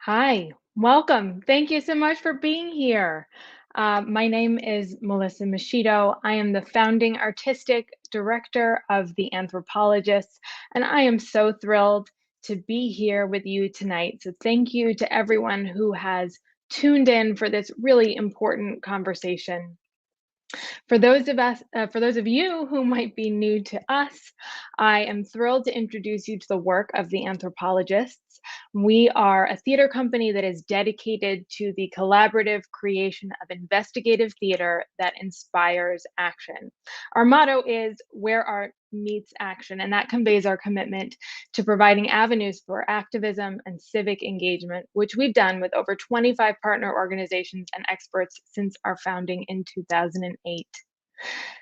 Hi, welcome. Thank you so much for being here. My name is Melissa Machido. I am the founding artistic director of The Anthropologists, and I am so thrilled to be here with you tonight. So, thank you to everyone who has tuned in for this really important conversation. For those of you who might be new to us, I am thrilled to introduce you to the work of the Anthropologists. We are a theater company that is dedicated to the collaborative creation of investigative theater that inspires action. Our motto is "Where art meets action," and that conveys our commitment to providing avenues for activism and civic engagement, which we've done with over 25 partner organizations and experts since our founding in 2008.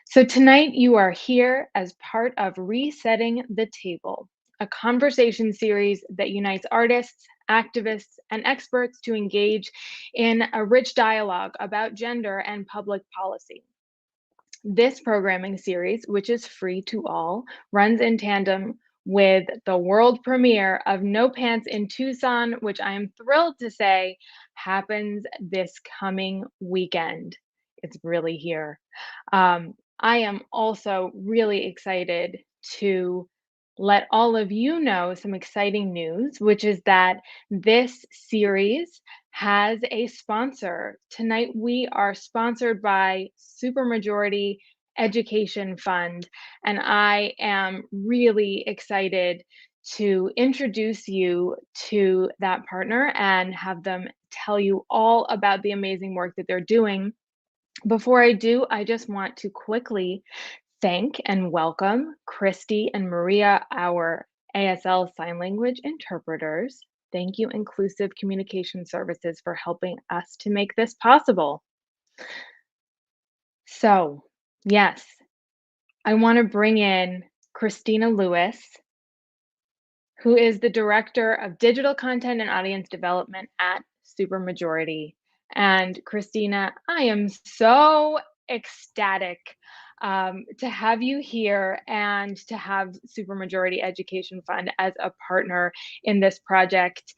So tonight you are here as part of Resetting the Table, a conversation series that unites artists, activists, and experts to engage in a rich dialogue about gender and public policy. This programming series, which is free to all, runs in tandem with the world premiere of No Pants in Tucson, which I am thrilled to say happens this coming weekend. It's really here. I am also really excited to let all of you know some exciting news, which is that this series has a sponsor. Tonight, we are sponsored by Supermajority Education Fund, and I am really excited to introduce you to that partner and have them tell you all about the amazing work that they're doing. Before I do, I just want to quickly thank and welcome Christy and Maria, our ASL Sign Language interpreters. Thank you, Inclusive Communication Services, for helping us to make this possible. So, yes, I want to bring in Christina Lewis, who is the Director of Digital Content and Audience Development at Supermajority. And Christina, I am so ecstatic to have you here and to have Supermajority Education Fund as a partner in this project.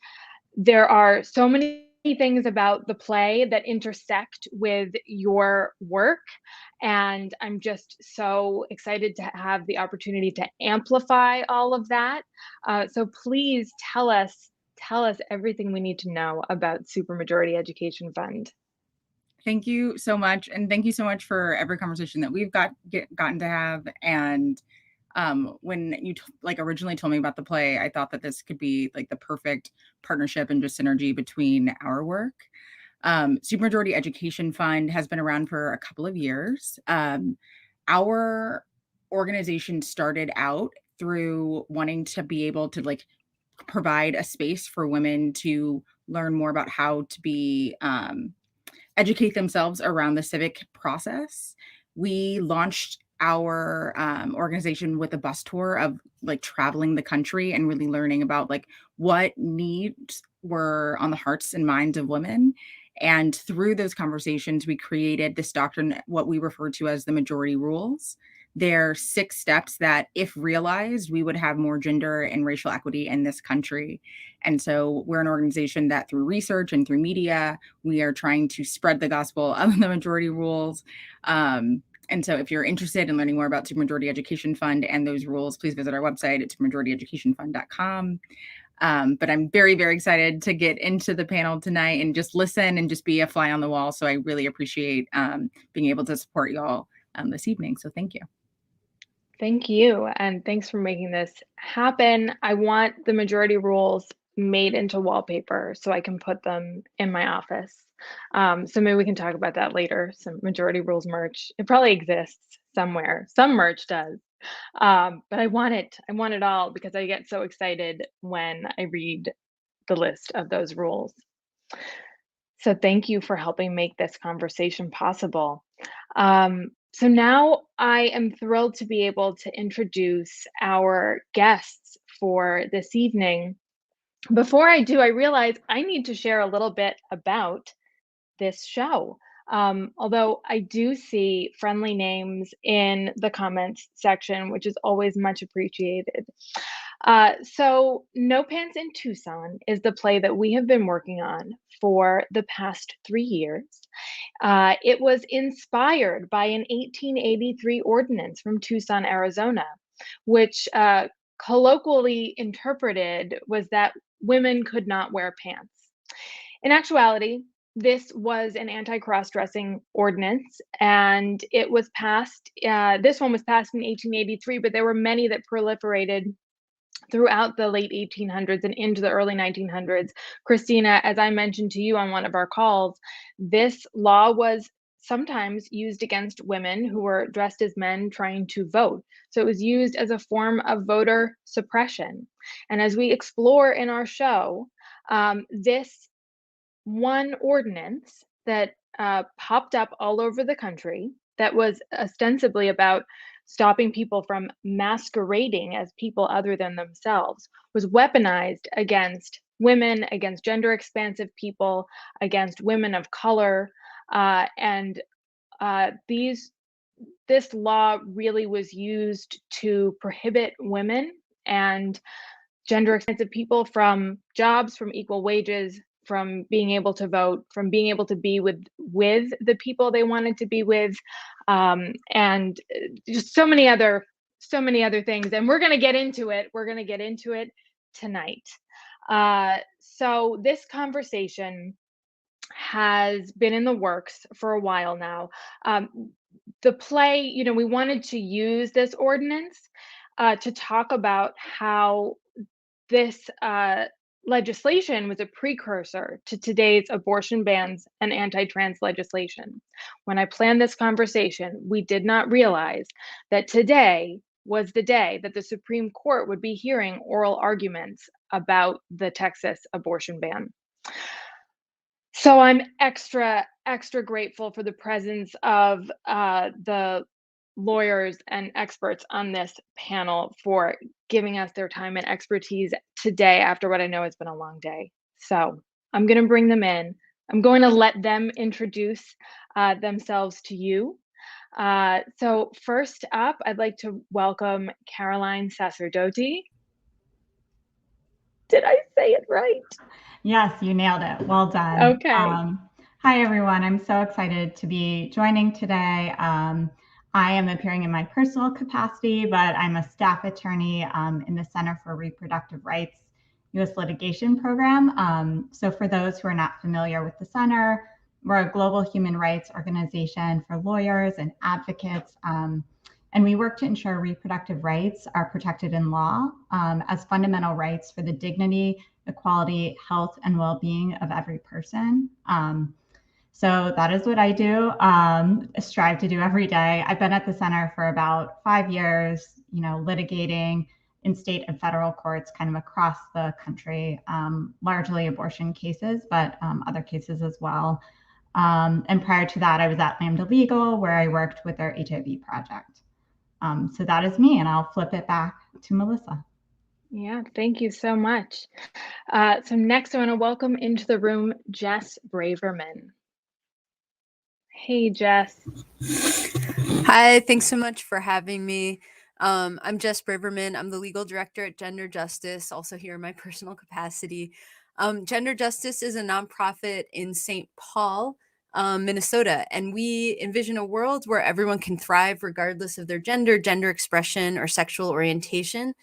There are so many things about the play that intersect with your work, and I'm just so excited to have the opportunity to amplify all of that. So please tell us everything we need to know about Supermajority Education Fund. Thank you so much. And thank you so much for every conversation that we've gotten to have. And when you originally told me about the play, I thought that this could be like the perfect partnership and just synergy between our work. Supermajority Education Fund has been around for a couple of years. Our organization started out through wanting to be able to provide a space for women to learn more about how to be educate themselves around the civic process. We launched our organization with a bus tour of traveling the country and really learning about what needs were on the hearts and minds of women. And through those conversations, we created this doctrine, what we refer to as the majority rules. They're 6 steps that, if realized, we would have more gender and racial equity in this country. And so we're an organization that through research and through media, we are trying to spread the gospel of the majority rules. And so if you're interested in learning more about Supermajority Education Fund and those rules, please visit our website at supermajorityeducationfund.com. But I'm very, very excited to get into the panel tonight and just listen and just be a fly on the wall. So I really appreciate being able to support y'all this evening. So thank you. Thank you, and thanks for making this happen. I want the majority rules made into wallpaper so I can put them in my office. So maybe we can talk about that later. Some majority rules merch. It probably exists somewhere. Some merch does. But I want it. I want it all because I get so excited when I read the list of those rules. So thank you for helping make this conversation possible. So now I am thrilled to be able to introduce our guests for this evening. Before I do, I realize I need to share a little bit about this show. Although I do see friendly names in the comments section, which is always much appreciated. So No Pants in Tucson is the play that we have been working on for the past 3 years. It was inspired by an 1883 ordinance from Tucson, Arizona, which colloquially interpreted was that women could not wear pants. In actuality, this was an anti-cross-dressing ordinance, and it was passed. This one was passed in 1883, but there were many that proliferated throughout the late 1800s and into the early 1900s. Christina, as I mentioned to you on one of our calls, this law was sometimes used against women who were dressed as men trying to vote. So it was used as a form of voter suppression. And as we explore in our show, this one ordinance that popped up all over the country that was ostensibly about stopping people from masquerading as people other than themselves was weaponized against women, against gender expansive people, against women of color. And this law really was used to prohibit women and gender expansive people from jobs, from equal wages, from being able to vote, from being able to be with the people they wanted to be with, and just so many other things. And we're going to get into it. We're going to get into it tonight. So this conversation has been in the works for a while now. The play, you know, we wanted to use this ordinance to talk about how this legislation was a precursor to today's abortion bans and anti-trans legislation. When I planned this conversation, we did not realize that today was the day that the Supreme Court would be hearing oral arguments about the Texas abortion ban. So I'm extra grateful for the presence of the lawyers and experts on this panel for giving us their time and expertise today after what I know has been a long day. So I'm going to bring them in. I'm going to let them introduce themselves to you. So first up, I'd like to welcome Caroline Sacerdote. Did I say it right? Yes, you nailed it. Well done. Okay. Hi, everyone. I'm so excited to be joining today. I am appearing in my personal capacity, but I'm a staff attorney in the Center for Reproductive Rights U.S. Litigation Program. So for those who are not familiar with the center, we're a global human rights organization for lawyers and advocates. And we work to ensure reproductive rights are protected in law as fundamental rights for the dignity, equality, health, and well-being of every person. So that is what I do, strive to do every day. I've been at the center for about 5 years, you know, litigating in state and federal courts kind of across the country, largely abortion cases, but other cases as well. And prior to that, I was at Lambda Legal, where I worked with their HIV project. So that is me, and I'll flip it back to Melissa. Yeah, thank you so much. So next I want to welcome into the room Jess Braverman. Hey, Jess. Hi, thanks so much for having me. I'm Jess Braverman. I'm the legal director at Gender Justice, also here in my personal capacity. Gender Justice is a nonprofit in St. Paul, Minnesota, and we envision a world where everyone can thrive regardless of their gender, gender expression, or sexual orientation.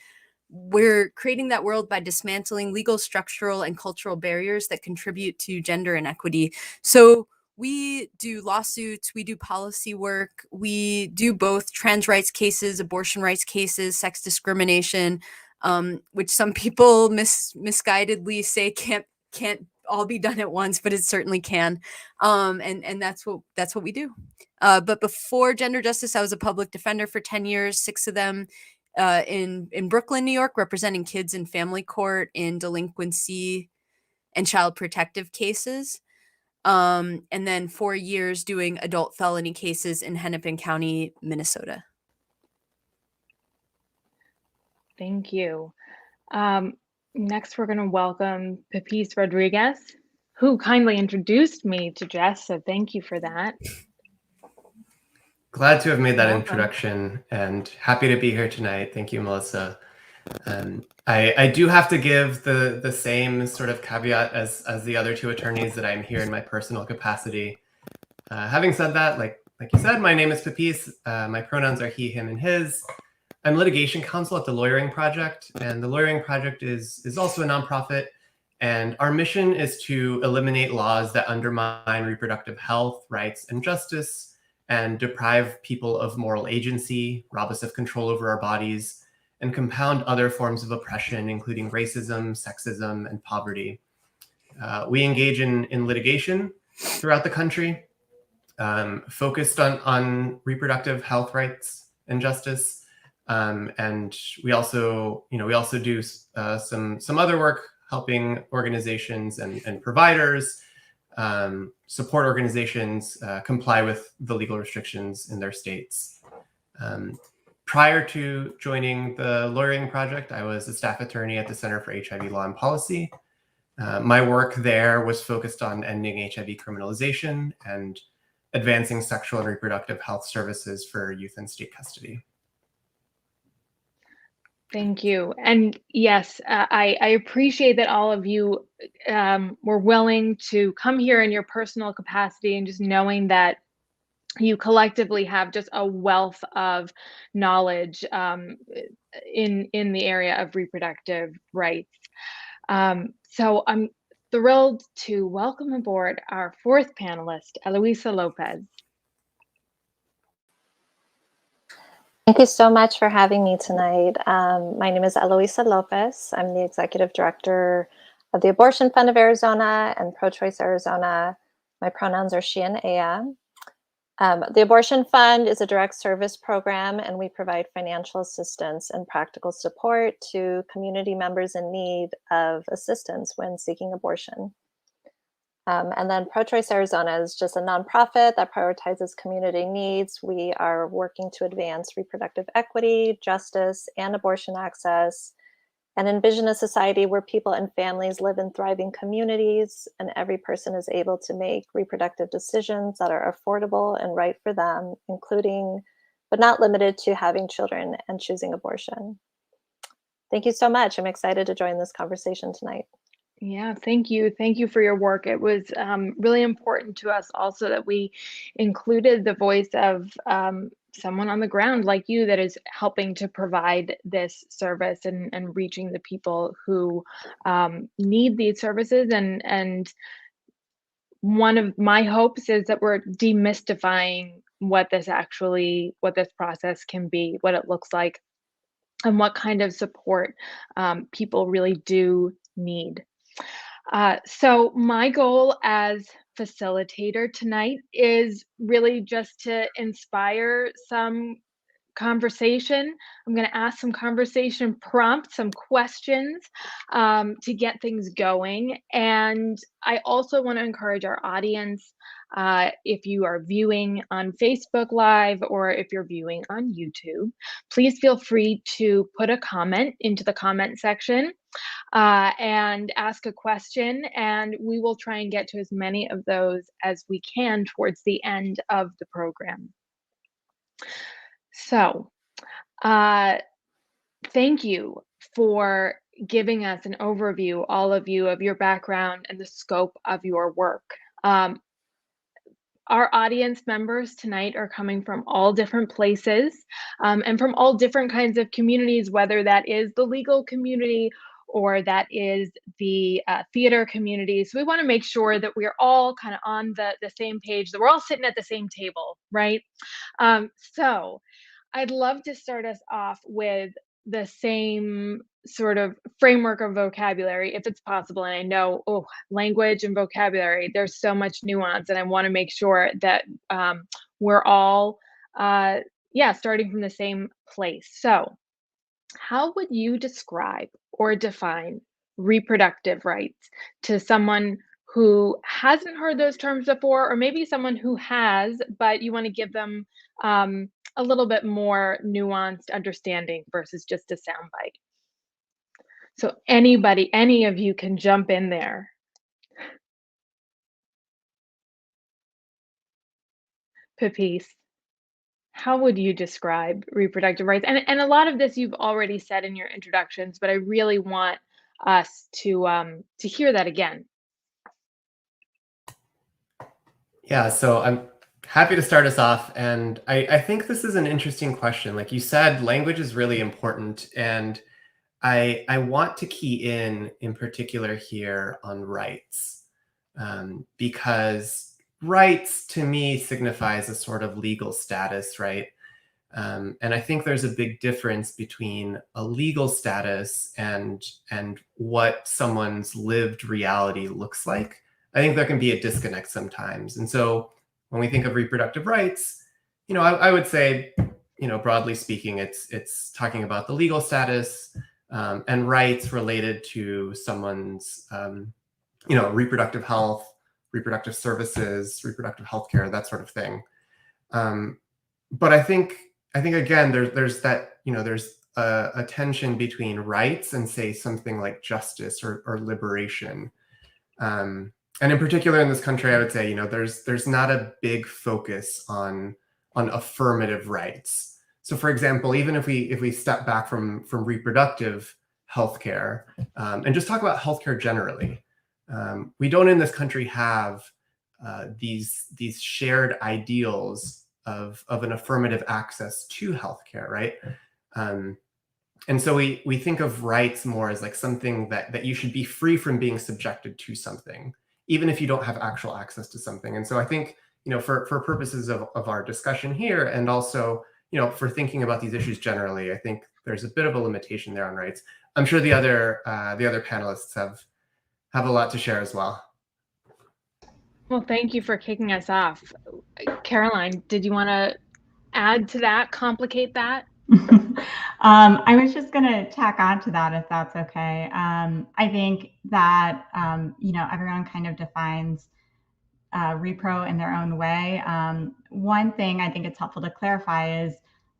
We're creating that world by dismantling legal, structural, and cultural barriers that contribute to gender inequity. So we do lawsuits, we do policy work, we do both trans rights cases, abortion rights cases, sex discrimination, which some people misguidedly say can't all be done at once, but it certainly can. And that's what we do. But before Gender Justice, I was a public defender for 10 years, 6 of them in Brooklyn, New York, representing kids in family court in delinquency and child protective cases. And then 4 years doing adult felony cases in Hennepin County, Minnesota. Thank you. Next, we're going to welcome Pepis Rodriguez, who kindly introduced me to Jess, so thank you for that. Glad to have made that introduction and happy to be here tonight. Thank you, Melissa. I do have to give the same sort of caveat as the other two attorneys that I'm here in my personal capacity. Having said that, like you said, my name is Pepis. My pronouns are he, him, and his. I'm litigation counsel at the Lawyering Project, and the Lawyering Project is also a nonprofit. And our mission is to eliminate laws that undermine reproductive health, rights, and justice, and deprive people of moral agency, rob us of control over our bodies, and compound other forms of oppression, including racism, sexism, and poverty. We engage in litigation throughout the country, focused on reproductive health rights and justice. And we also do some other work helping organizations and providers, support organizations comply with the legal restrictions in their states. Prior to joining the Lawyering Project, I was a staff attorney at the Center for HIV Law and Policy. My work there was focused on ending HIV criminalization and advancing sexual and reproductive health services for youth in state custody. Thank you. And yes, I appreciate that all of you were willing to come here in your personal capacity, and just knowing that you collectively have just a wealth of knowledge in the area of reproductive rights. So I'm thrilled to welcome aboard our fourth panelist, Eloisa Lopez. Thank you so much for having me tonight. My name is Eloisa Lopez. I'm the Executive Director of the Abortion Fund of Arizona and Pro-Choice Arizona. My pronouns are she and Aya. The Abortion Fund is a direct service program, and we provide financial assistance and practical support to community members in need of assistance when seeking abortion. And then Pro-Choice Arizona is just a nonprofit that prioritizes community needs. We are working to advance reproductive equity, justice, and abortion access, and envision a society where people and families live in thriving communities, and every person is able to make reproductive decisions that are affordable and right for them, including, but not limited to, having children and choosing abortion. Thank you so much. I'm excited to join this conversation tonight. Yeah, thank you. Thank you for your work. It was really important to us also that we included the voice of someone on the ground like you that is helping to provide this service and reaching the people who need these services. And one of my hopes is that we're demystifying what this process can be, what it looks like, and what kind of support people really do need. So my goal as facilitator tonight is really just to inspire some conversation. I'm going to ask some conversation prompts, some questions to get things going. And I also want to encourage our audience, if you are viewing on Facebook Live or if you're viewing on YouTube, please feel free to put a comment into the comment section and ask a question, and we will try and get to as many of those as we can towards the end of the program. So, thank you for giving us an overview, all of you, of your background and the scope of your work. Our audience members tonight are coming from all different places and from all different kinds of communities, whether that is the legal community or that is the theater community. So we want to make sure that we're all kind of on the same page, that we're all sitting at the same table, right? So I'd love to start us off with the same sort of framework of vocabulary, if it's possible. And I know, language and vocabulary, there's so much nuance, and I want to make sure that we're all, starting from the same place. So how would you describe or define reproductive rights to someone who hasn't heard those terms before, or maybe someone who has, but you want to give them a little bit more nuanced understanding versus just a soundbite? So anybody, any of you can jump in there. Pepis, how would you describe reproductive rights? And a lot of this you've already said in your introductions, but I really want us to hear that again. Yeah, so I'm happy to start us off. And I think this is an interesting question. Like you said, language is really important. And I want to key in particular here on rights, because rights to me signifies a sort of legal status, right? And I think there's a big difference between a legal status and what someone's lived reality looks like. I think there can be a disconnect sometimes. And so when we think of reproductive rights, I would say, broadly speaking, it's talking about the legal status and rights related to someone's, reproductive health, reproductive services, reproductive healthcare, that sort of thing. But I think again, there's that, there's a tension between rights and say something like justice or liberation. And in particular in this country, I would say, there's not a big focus on affirmative rights. So for example, even if we step back from reproductive healthcare and just talk about healthcare generally, we don't in this country have these shared ideals of an affirmative access to healthcare, right? And so we think of rights more as like something that you should be free from being subjected to something, even if you don't have actual access to something. And so I think, for purposes of our discussion here, and also, for thinking about these issues generally, I think there's a bit of a limitation there on rights. I'm sure the other panelists have a lot to share as well. Well, thank you for kicking us off. Caroline, did you want to add to that, complicate that? I was just going to tack on to that, if that's okay. I think that, everyone kind of defines repro in their own way. One thing I think it's helpful to clarify is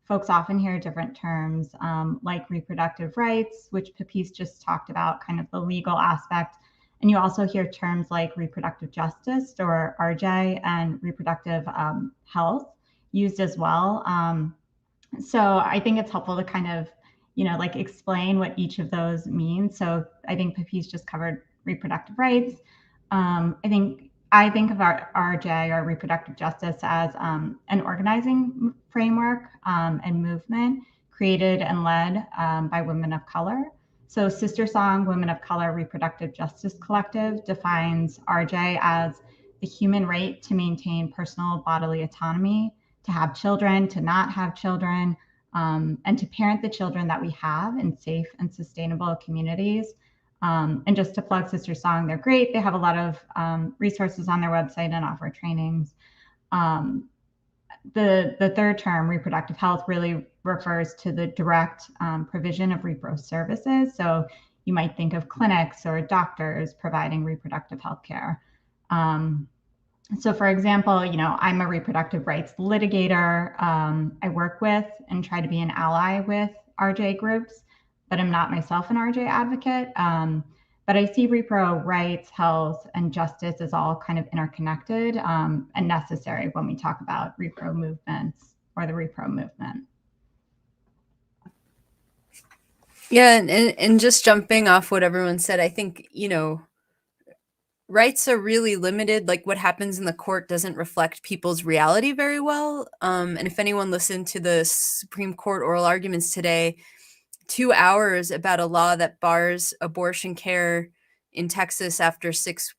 folks often hear different terms like reproductive rights, which Pepis just talked about, kind of the legal aspect. And you also hear terms like reproductive justice, or RJ, and reproductive health used as well. So I think it's helpful to kind of, explain what each of those means. So I think Pepis just covered reproductive rights. I think of our RJ, or reproductive justice, as an organizing framework and movement created and led by women of color. So Sister Song Women of Color Reproductive Justice Collective defines RJ as the human right to maintain personal bodily autonomy, to have children, to not have children, and to parent the children that we have in safe and sustainable communities. And just to plug Sister Song, they're great. They have a lot of resources on their website and offer trainings. The third term, reproductive health, really refers to the direct provision of repro services. So you might think of clinics or doctors providing reproductive health care. So for example, I'm a reproductive rights litigator. I work with and try to be an ally with RJ groups, but I'm not myself an RJ advocate. But I see repro rights, health, and justice as all kind of interconnected and necessary when we talk about repro movements or the repro movement. Yeah, and just jumping off what everyone said, I think, rights are really limited. Like what happens in the court doesn't reflect people's reality very well. And if anyone listened to the Supreme Court oral arguments today, 2 hours about a law that bars abortion care in Texas after 6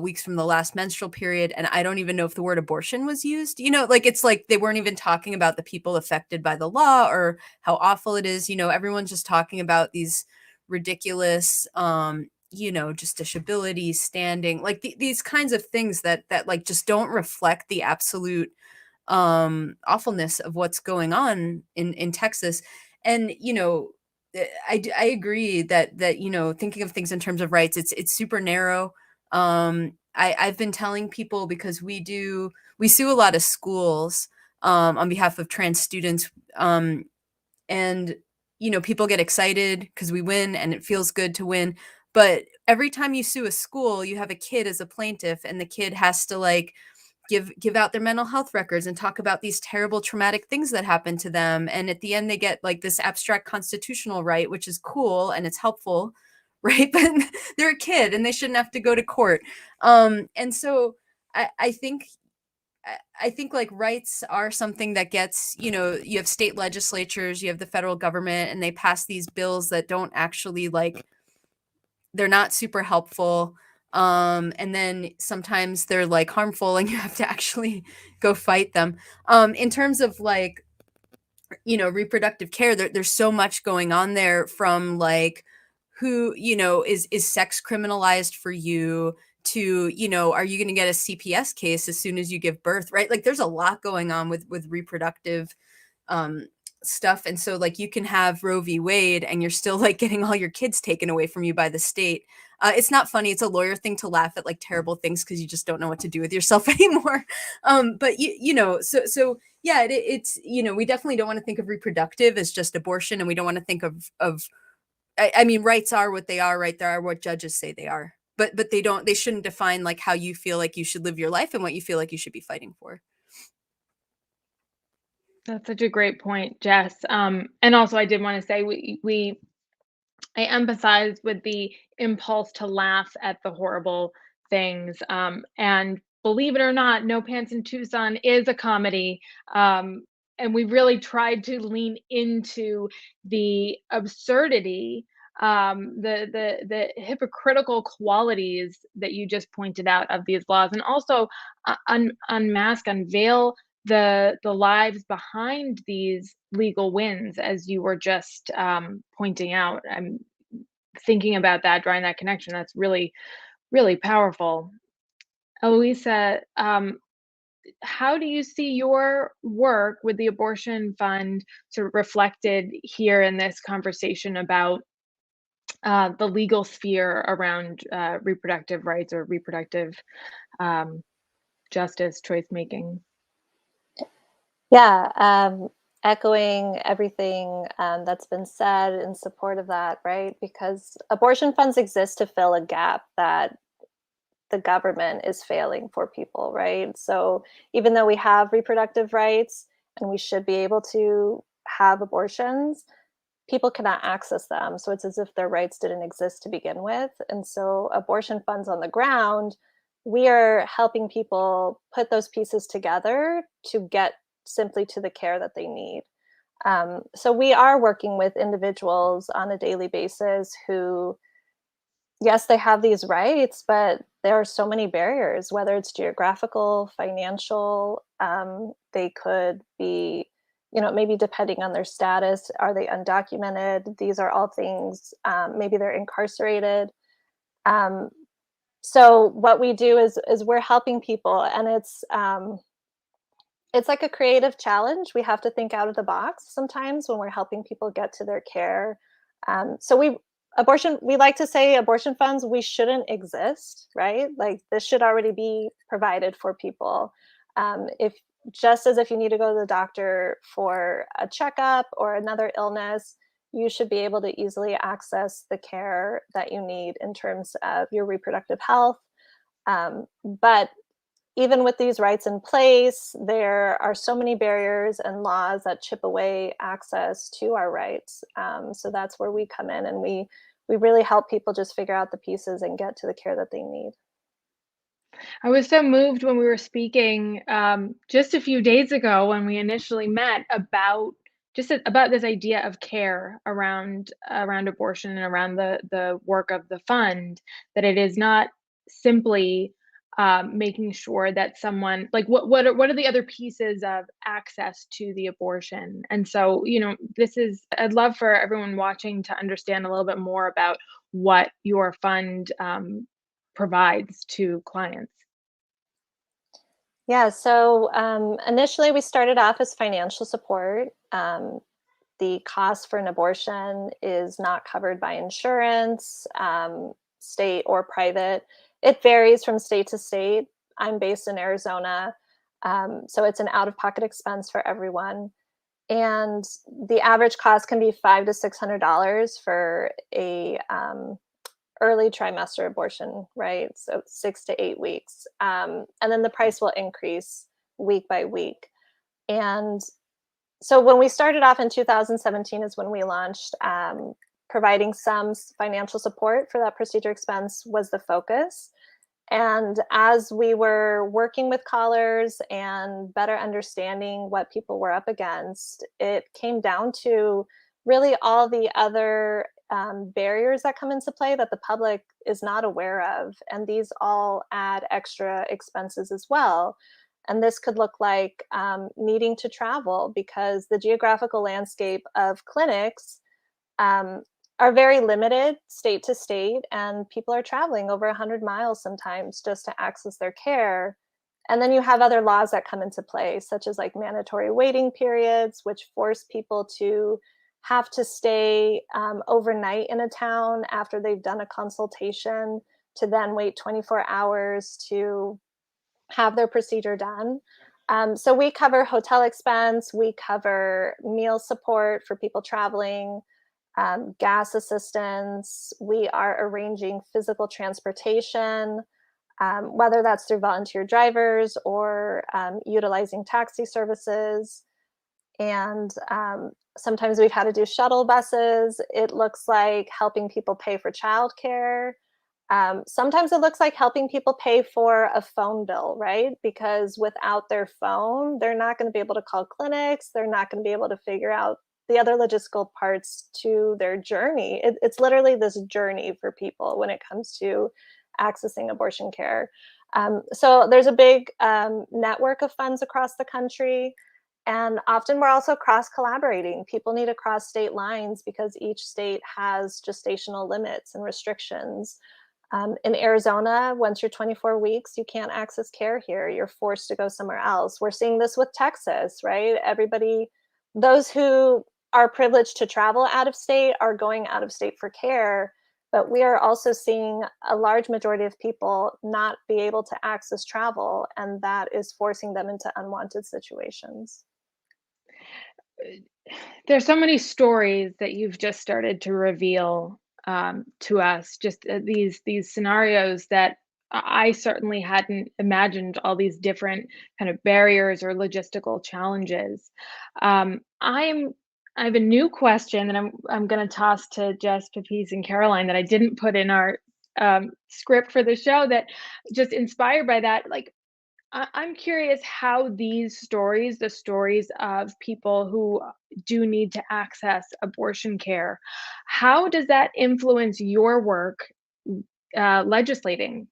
weeks from the last menstrual period. And I don't even know if the word abortion was used. It's like they weren't even talking about the people affected by the law or how awful it is. Everyone's just talking about these ridiculous, justiciability, standing, like these kinds of things that like just don't reflect the absolute awfulness of what's going on in Texas. And, I agree that thinking of things in terms of rights, it's super narrow. I've been telling people, because we sue a lot of schools on behalf of trans students, and people get excited because we win and it feels good to win. But every time you sue a school, you have a kid as a plaintiff, and the kid has to give out their mental health records and talk about these terrible traumatic things that happened to them. And at the end, they get like this abstract constitutional right, which is cool and it's helpful, right? But they're a kid and they shouldn't have to go to court. And so I think like rights are something that gets, you have state legislatures, you have the federal government, and they pass these bills that don't actually like, they're not super helpful. And then sometimes they're like harmful and you have to actually go fight them. In terms of like, reproductive care, there's so much going on there, from like who, is sex criminalized for you to, are you going to get a CPS case as soon as you give birth, right? Like there's a lot going on with reproductive stuff. And so like you can have Roe v. Wade and you're still like getting all your kids taken away from you by the state. It's not funny. It's a lawyer thing to laugh at like terrible things because you just don't know what to do with yourself anymore. But so yeah, it's, we definitely don't want to think of reproductive as just abortion. And we don't want to think of I mean, rights are what they are, right? They are what judges say they are, but they shouldn't define like how you feel like you should live your life and what you feel like you should be fighting for. That's such a great point, Jess. And also, I did want to say I empathize with the impulse to laugh at the horrible things. And believe it or not, No Pants in Tucson is a comedy. And we really tried to lean into the absurdity, the hypocritical qualities that you just pointed out of these laws, and also unveil the lives behind these legal wins, as you were just pointing out. I'm thinking about that, drawing that connection. That's really, really powerful. Eloisa, how do you see your work with the Abortion Fund sort of reflected here in this conversation about the legal sphere around reproductive rights or reproductive justice, choice making? Yeah, echoing everything that's been said in support of that, right? Because abortion funds exist to fill a gap that the government is failing for people, right? So even though we have reproductive rights and we should be able to have abortions, people cannot access them. So it's as if their rights didn't exist to begin with. And so abortion funds on the ground, we are helping people put those pieces together to get simply to the care that they need. So we are working with individuals on a daily basis who, yes, they have these rights, but there are so many barriers, whether it's geographical, financial, they could be, maybe depending on their status, are they undocumented? These are all things, maybe they're incarcerated. So what we do is we're helping people, and it's like a creative challenge. We have to think out of the box sometimes when we're helping people get to their care. So we like to say abortion funds, we shouldn't exist, right? Like this should already be provided for people. Just as if you need to go to the doctor for a checkup or another illness, you should be able to easily access the care that you need in terms of your reproductive health. But even with these rights in place, there are so many barriers and laws that chip away access to our rights. So that's where we come in, and we really help people just figure out the pieces and get to the care that they need. I was so moved when we were speaking just a few days ago when we initially met about this idea of care around abortion and around the work of the fund, that it is not simply making sure that someone, like what are the other pieces of access to the abortion. And so I'd love for everyone watching to understand a little bit more about what your fund provides to clients. Yeah, so initially we started off as financial support. The cost for an abortion is not covered by insurance, state or private. It varies from state to state. I'm based in Arizona, so it's an out-of-pocket expense for everyone. And the average cost can be $500 to $600 for a early trimester abortion, right? So 6 to 8 weeks. And then the price will increase week by week. And so when we started off in 2017 is when we launched. Providing some financial support for that procedure expense was the focus. And as we were working with callers and better understanding what people were up against, it came down to really all the other barriers that come into play that the public is not aware of. And these all add extra expenses as well. And this could look like needing to travel because the geographical landscape of clinics are very limited state to state, and people are traveling over 100 miles sometimes just to access their care. And then you have other laws that come into play, such as like mandatory waiting periods, which force people to have to stay overnight in a town after they've done a consultation to then wait 24 hours to have their procedure done. So we cover hotel expense, we cover meal support for people traveling, gas assistance. We are arranging physical transportation, whether that's through volunteer drivers or utilizing taxi services. And sometimes we've had to do shuttle buses. It looks like helping people pay for childcare. Sometimes it looks like helping people pay for a phone bill, right? Because without their phone, they're not going to be able to call clinics. They're not going to be able to figure out the other logistical parts to their journey. It's literally this journey for people when it comes to accessing abortion care. So there's a big network of funds across the country. And often we're also cross-collaborating. People need to cross state lines because each state has gestational limits and restrictions. In Arizona, once you're 24 weeks, you can't access care here. You're forced to go somewhere else. We're seeing this with Texas, right? Everybody, those who are privileged to travel out of state are going out of state for care, but we are also seeing a large majority of people not be able to access travel, and that is forcing them into unwanted situations. There's so many stories that you've just started to reveal to us, just these scenarios that I certainly hadn't imagined, all these different kind of barriers or logistical challenges. I have a new question that I'm going to toss to Jess, Pepis, and Caroline that I didn't put in our script for the show. That just inspired by that, like I'm curious how these stories, the stories of people who do need to access abortion care, how does that influence your work legislating?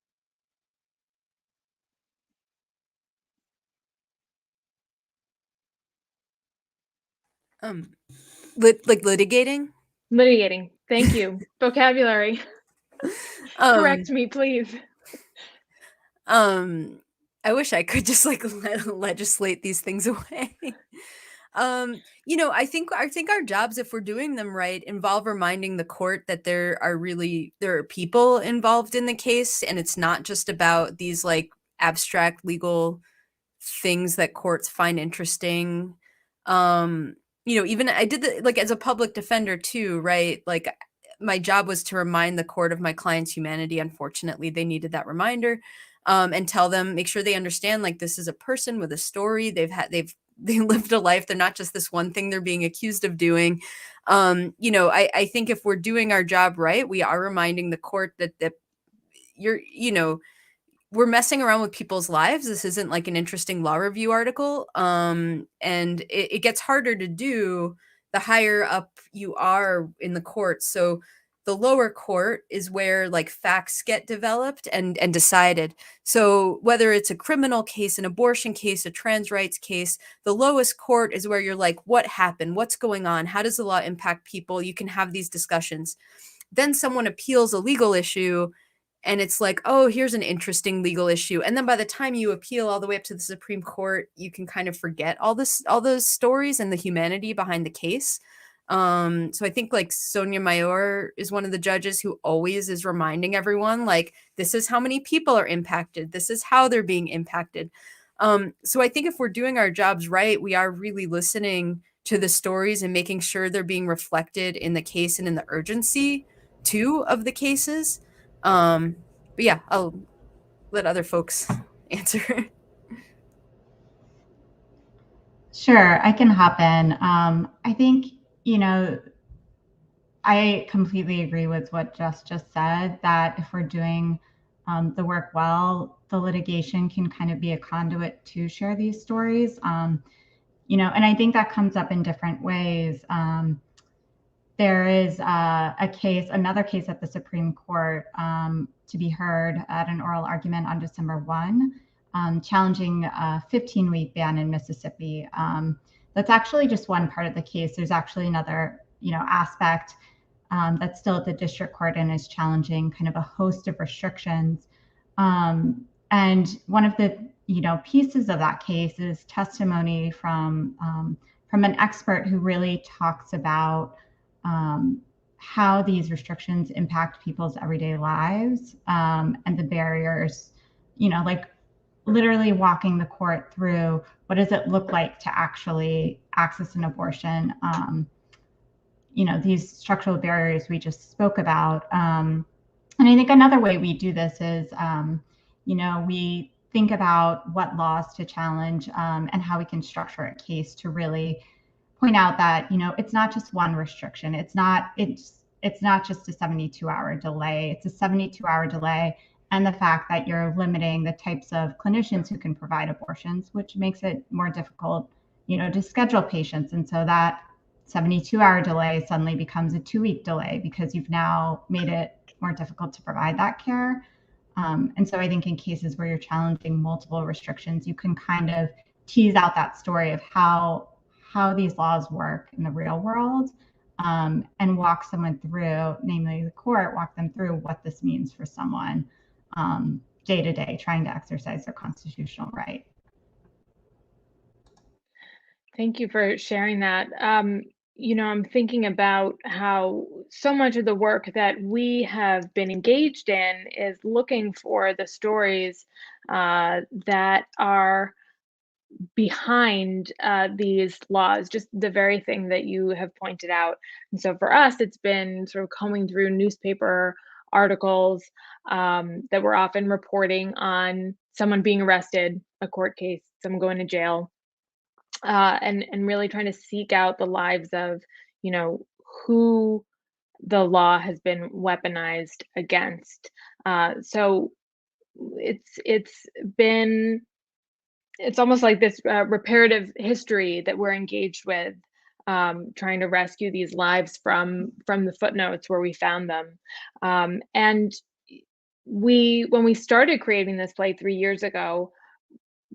Like litigating? Litigating. Thank you. Vocabulary. Correct me, please. I wish I could just like legislate these things away. I think our jobs, if we're doing them right, involve reminding the court that there are people involved in the case, and it's not just about these like abstract legal things that courts find interesting. Even I did like as a public defender too, right? Like my job was to remind the court of my client's humanity. Unfortunately, they needed that reminder. And tell them, make sure they understand, like, this is a person with a story. They lived a life. They're not just this one thing they're being accused of doing. I think if we're doing our job right, we are reminding the court that we're messing around with people's lives. This isn't like an interesting law review article. And it gets harder to do the higher up you are in the court. So the lower court is where like facts get developed and decided. So whether it's a criminal case, an abortion case, a trans rights case, the lowest court is where you're like, what happened? What's going on? How does the law impact people? You can have these discussions. Then someone appeals a legal issue and it's like, oh, here's an interesting legal issue. And then by the time you appeal all the way up to the Supreme Court, you can kind of forget all those stories and the humanity behind the case. So I think like Sonia Mayor is one of the judges who always is reminding everyone, like, this is how many people are impacted. This is how they're being impacted. So I think if we're doing our jobs right, we are really listening to the stories and making sure they're being reflected in the case and in the urgency too of the cases. But yeah, I'll let other folks answer. Sure, I can hop in. I think, I completely agree with what Jess just said, that if we're doing the work well, the litigation can kind of be a conduit to share these stories. And I think that comes up in different ways. There is another case at the Supreme Court to be heard at an oral argument on December 1, challenging a 15-week ban in Mississippi. That's actually just one part of the case. There's actually another, aspect that's still at the district court and is challenging kind of a host of restrictions. And one of the, pieces of that case is testimony from an expert who really talks about how these restrictions impact people's everyday lives, and the barriers, like literally walking the court through what does it look like to actually access an abortion, these structural barriers we just spoke about. And I think another way we do this is, we think about what laws to challenge, and how we can structure a case to really point out that, it's not just one restriction. It's not just a 72-hour delay. It's a 72-hour delay. And the fact that you're limiting the types of clinicians who can provide abortions, which makes it more difficult, to schedule patients. And so that 72-hour delay suddenly becomes a 2-week delay because you've now made it more difficult to provide that care. And so I think in cases where you're challenging multiple restrictions, you can kind of tease out that story of how these laws work in the real world, and walk someone through, namely the court, walk them through what this means for someone day to day trying to exercise their constitutional right. Thank you for sharing that. I'm thinking about how so much of the work that we have been engaged in is looking for the stories that are behind these laws, just the very thing that you have pointed out. And so for us, it's been sort of combing through newspaper articles that were often reporting on someone being arrested, a court case, someone going to jail, and really trying to seek out the lives of, who the law has been weaponized against. So it's almost like this reparative history that we're engaged with, trying to rescue these lives from the footnotes where we found them. And when we started creating this play 3 years ago,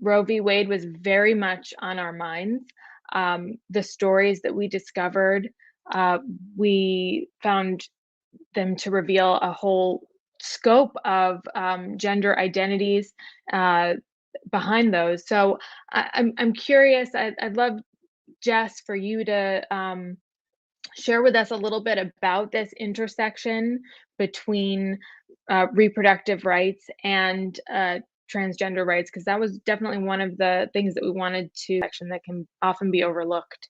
Roe v. Wade was very much on our minds. The stories that we discovered, we found them to reveal a whole scope of gender identities behind those. So I'm curious. I'd love, Jess, for you to share with us a little bit about this intersection between reproductive rights and transgender rights, because that was definitely one of the things that we wanted to section that can often be overlooked.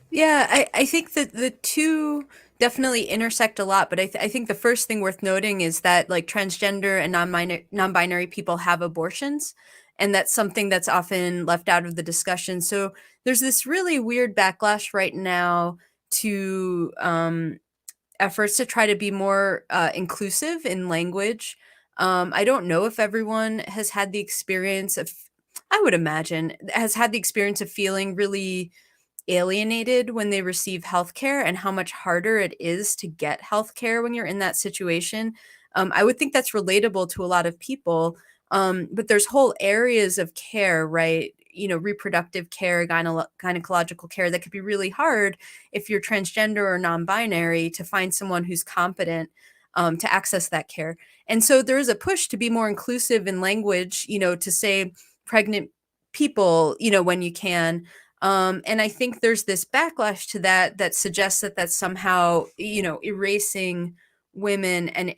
Yeah, I think that the two definitely intersect a lot, but I think the first thing worth noting is that like transgender and non-binary people have abortions, and that's something that's often left out of the discussion. So there's this really weird backlash right now to efforts to try to be more inclusive in language. I don't know if everyone has had the experience of, I would imagine, has had the experience of feeling really alienated when they receive healthcare and how much harder it is to get healthcare when you're in that situation. I would think that's relatable to a lot of people, but there's whole areas of care, right? Reproductive care, gynecological care that could be really hard if you're transgender or non-binary to find someone who's competent to access that care. And so there is a push to be more inclusive in language, to say pregnant people, when you can. And I think there's this backlash to that suggests that that's somehow, erasing women. And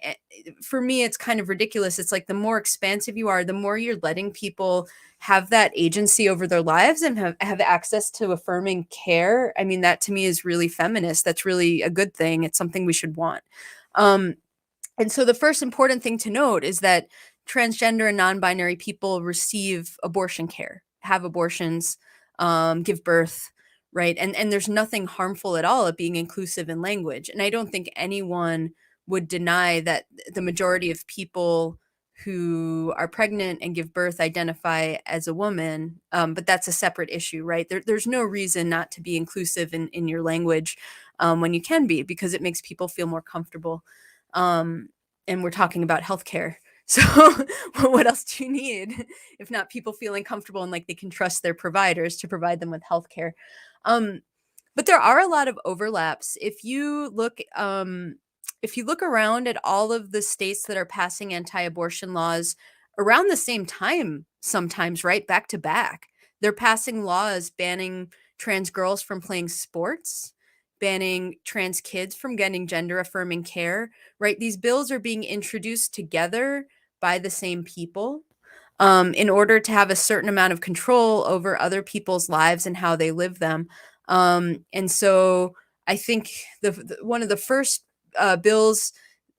for me, it's kind of ridiculous. It's like the more expansive you are, the more you're letting people have that agency over their lives and have access to affirming care. I mean, that to me is really feminist. That's really a good thing. It's something we should want. And so the first important thing to note is that transgender and non-binary people receive abortion care, have abortions, give birth, right? And there's nothing harmful at all at being inclusive in language. And I don't think anyone would deny that the majority of people who are pregnant and give birth identify as a woman, but that's a separate issue, right? There's no reason not to be inclusive in your language when you can be, because it makes people feel more comfortable. And we're talking about healthcare. So what else do you need if not people feeling comfortable and like they can trust their providers to provide them with healthcare? But there are a lot of overlaps. If you look around at all of the states that are passing anti-abortion laws around the same time, sometimes, right, back to back, they're passing laws banning trans girls from playing sports, banning trans kids from getting gender affirming care, right? These bills are being introduced together by the same people in order to have a certain amount of control over other people's lives and how they live them. And so I think one of the first bills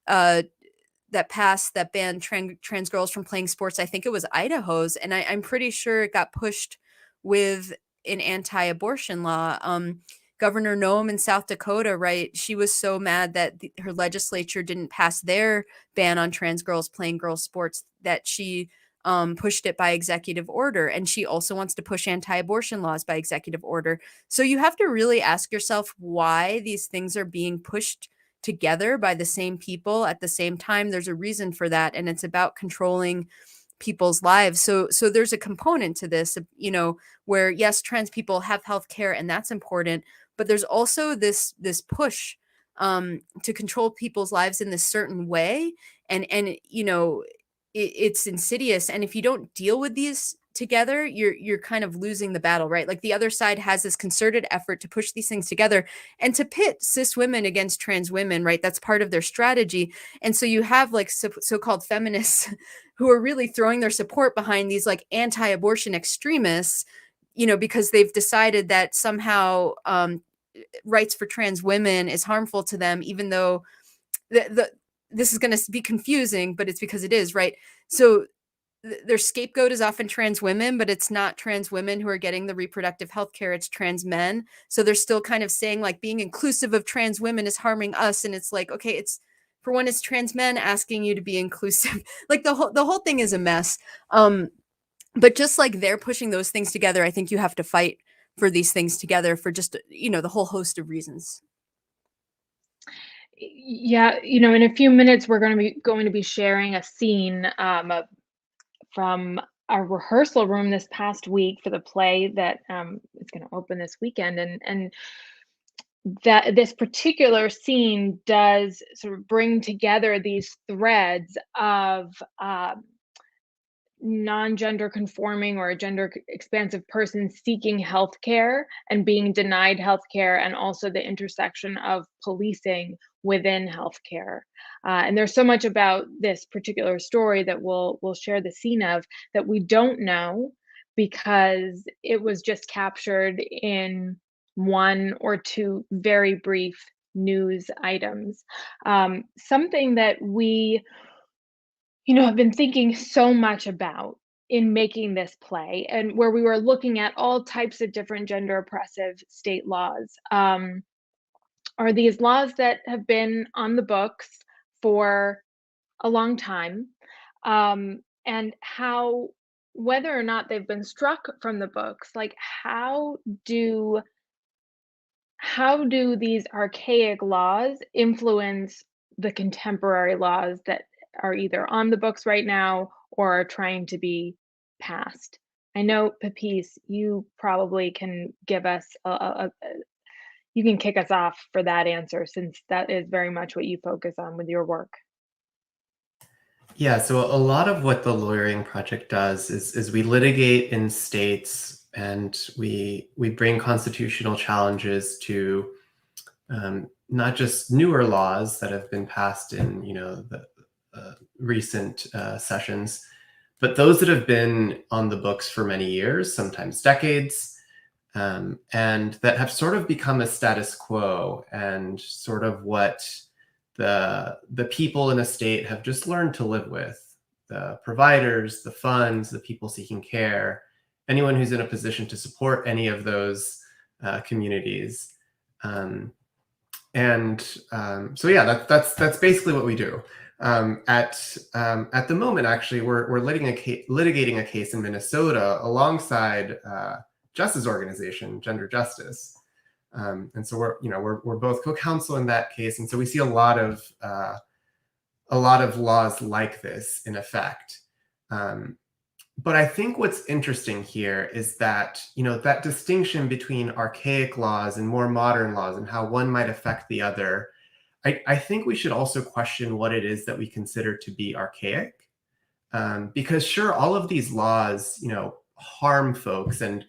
that passed that banned trans girls from playing sports, I think it was Idaho's, and I'm pretty sure it got pushed with an anti-abortion law. Governor Noem in South Dakota, right? She was so mad that her legislature didn't pass their ban on trans girls playing girls sports that she pushed it by executive order. And she also wants to push anti-abortion laws by executive order. So you have to really ask yourself why these things are being pushed together by the same people at the same time. There's a reason for that. And it's about controlling people's lives. So there's a component to this, where yes, trans people have health care and that's important, but there's also this push to control people's lives in this certain way. And it's insidious. And if you don't deal with these together, you're kind of losing the battle, right? Like the other side has this concerted effort to push these things together and to pit cis women against trans women, right? That's part of their strategy. And so you have like so-called feminists who are really throwing their support behind these like anti-abortion extremists, because they've decided that somehow rights for trans women is harmful to them, even though this is going to be confusing, but it's because it is, right? So their scapegoat is often trans women, but it's not trans women who are getting the reproductive health care, it's trans men. So they're still kind of saying like being inclusive of trans women is harming us. And it's like, okay, it's trans men asking you to be inclusive. Like the whole thing is a mess. But just like they're pushing those things together, I think you have to fight for these things together for just, the whole host of reasons. Yeah, in a few minutes, we're going to be sharing a scene from our rehearsal room this past week for the play that is going to open this weekend, and that this particular scene does sort of bring together these threads of non-gender conforming or a gender expansive person seeking healthcare and being denied healthcare, and also the intersection of policing within healthcare. And there's so much about this particular story that we'll share the scene of that we don't know, because it was just captured in one or two very brief news items. Something that we have been thinking so much about in making this play, and where we were looking at all types of different gender oppressive state laws, are these laws that have been on the books for a long time, and how, whether or not they've been struck from the books, like how do these archaic laws influence the contemporary laws that are either on the books right now or are trying to be passed? I know, Pepis, you probably can give us you can kick us off for that answer, since that is very much what you focus on with your work. Yeah, so a lot of what the Lawyering Project does is we litigate in states, and we bring constitutional challenges to not just newer laws that have been passed in the recent sessions, but those that have been on the books for many years, sometimes decades, and that have sort of become a status quo, and sort of what the people in a state have just learned to live with: the providers, the funds, the people seeking care, anyone who's in a position to support any of those communities. So yeah, that's basically what we do. At the moment, actually, we're litigating a case in Minnesota alongside Jess's organization, Gender Justice, and so we're both co-counsel in that case, and so we see a lot of laws like this in effect. But I think what's interesting here is that, that distinction between archaic laws and more modern laws and how one might affect the other, I think we should also question what it is that we consider to be archaic. Because sure, all of these laws, harm folks. And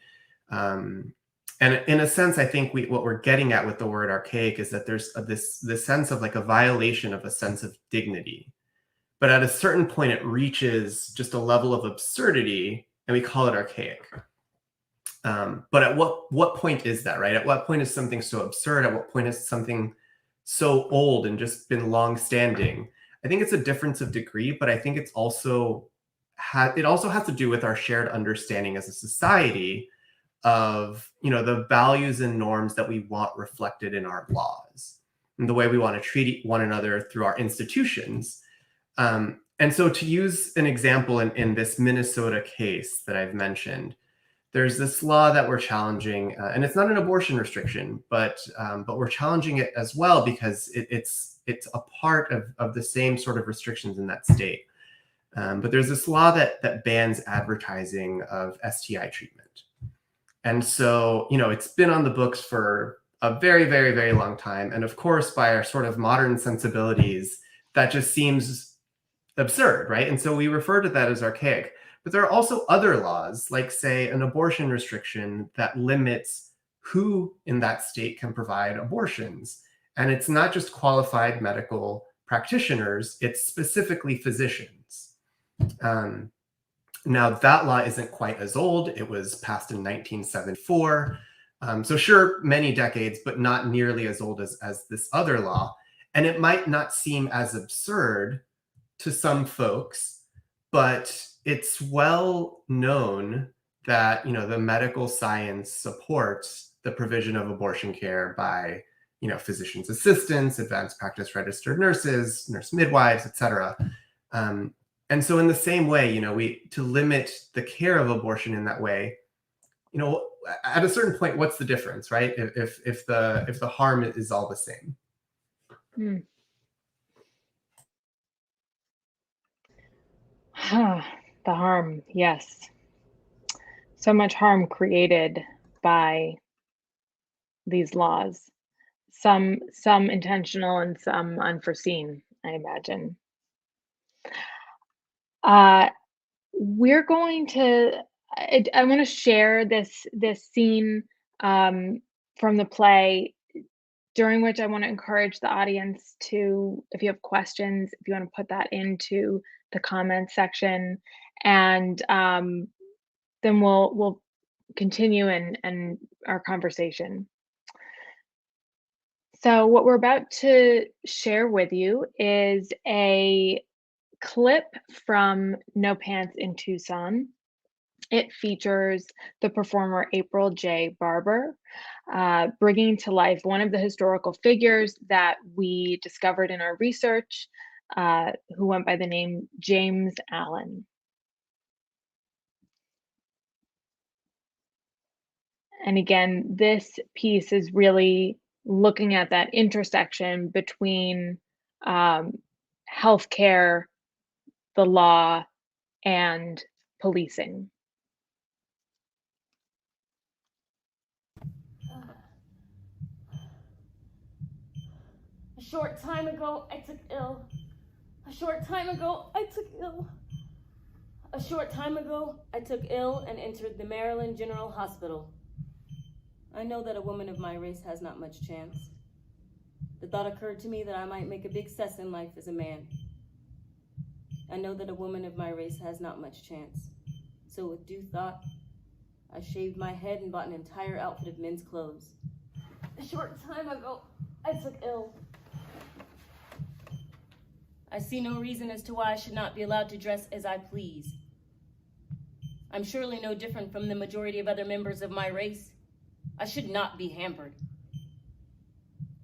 in a sense, I think what we're getting at with the word archaic is that there's this sense of like a violation of a sense of dignity. But at a certain point, it reaches just a level of absurdity, and we call it archaic. But at what point is that, right? At what point is something so absurd? At what point is something so old and just been long-standing? I think it's a difference of degree, but I think it also has to do with our shared understanding as a society of, the values and norms that we want reflected in our laws and the way we want to treat one another through our institutions. And so to use an example in this Minnesota case that I've mentioned, there's this law that we're challenging, and it's not an abortion restriction, but we're challenging it as well because it's a part of the same sort of restrictions in that state. But there's this law that bans advertising of STI treatment. And so, it's been on the books for a very, very, very long time. And of course, by our sort of modern sensibilities, that just seems absurd, right? And so we refer to that as archaic. But there are also other laws, like, say, an abortion restriction that limits who in that state can provide abortions. And it's not just qualified medical practitioners, it's specifically physicians. Now, that law isn't quite as old. It was passed in 1974. So sure, many decades, but not nearly as old as this other law. And it might not seem as absurd to some folks, but it's well known that, the medical science supports the provision of abortion care by, physicians' assistants, advanced practice registered nurses, nurse midwives, et cetera. And so in the same way, to limit the care of abortion in that way, at a certain point, what's the difference, right? If the harm is all the same. The harm, yes. So much harm created by these laws. Some intentional and some unforeseen, I imagine. We're going to, I want to share this scene from the play, during which I want to encourage the audience to, if you have questions, if you want to put that into the comments section, and then we'll continue in our conversation. So what we're about to share with you is a clip from No Pants in Tucson. It features the performer April J. Barber, bringing to life one of the historical figures that we discovered in our research, who went by the name James Allen. And again, this piece is really looking at that intersection between healthcare, the law, and policing. A short time ago, I took ill. A short time ago, I took ill. A short time ago, I took ill and entered the Maryland General Hospital. I know that a woman of my race has not much chance. The thought occurred to me that I might make a big success in life as a man. I know that a woman of my race has not much chance. So with due thought, I shaved my head and bought an entire outfit of men's clothes. A short time ago, I took ill. I see no reason as to why I should not be allowed to dress as I please. I'm surely no different from the majority of other members of my race. I should not be hampered.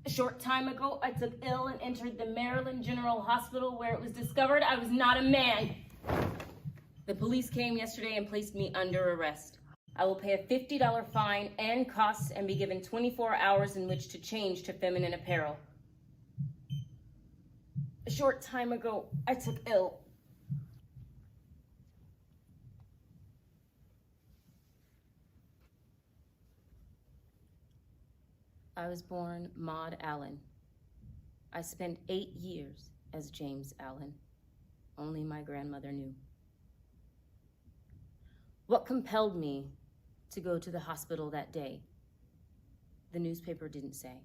A short time ago, I took ill and entered the Maryland General Hospital, where it was discovered I was not a man. The police came yesterday and placed me under arrest. I will pay a $50 fine and costs and be given 24 hours in which to change to feminine apparel. A short time ago, I took ill. I was born Maud Allen. I spent 8 years as James Allen. Only my grandmother knew. What compelled me to go to the hospital that day? The newspaper didn't say.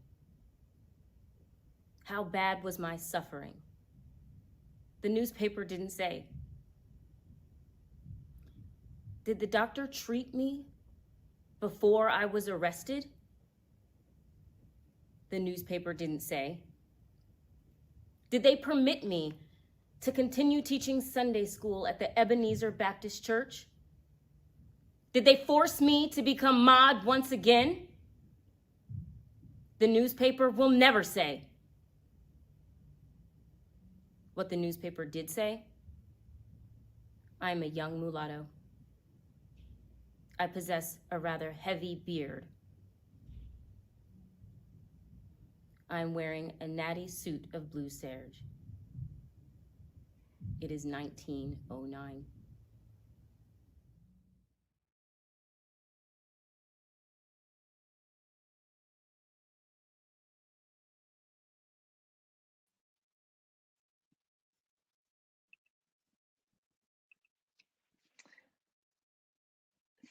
How bad was my suffering? The newspaper didn't say. Did the doctor treat me before I was arrested? The newspaper didn't say. Did they permit me to continue teaching Sunday school at the Ebenezer Baptist Church? Did they force me to become Maud once again? The newspaper will never say. What the newspaper did say: I am a young mulatto. I possess a rather heavy beard. I'm wearing a natty suit of blue serge. It is 1909.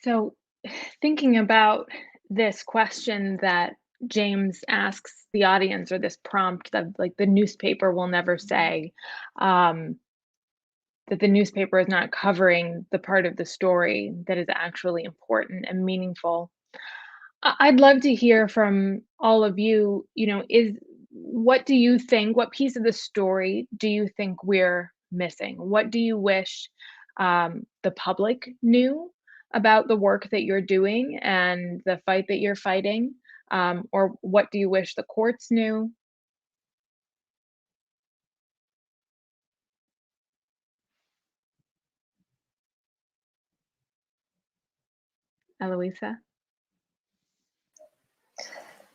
So, thinking about this question that James asks the audience, or this prompt that, like, the newspaper will never say, that the newspaper is not covering the part of the story that is actually important and meaningful. I'd love to hear from all of you, what do you think, what piece of the story do you think we're missing? What do you wish the public knew about the work that you're doing and the fight that you're fighting? Or what do you wish the courts knew? Eloisa?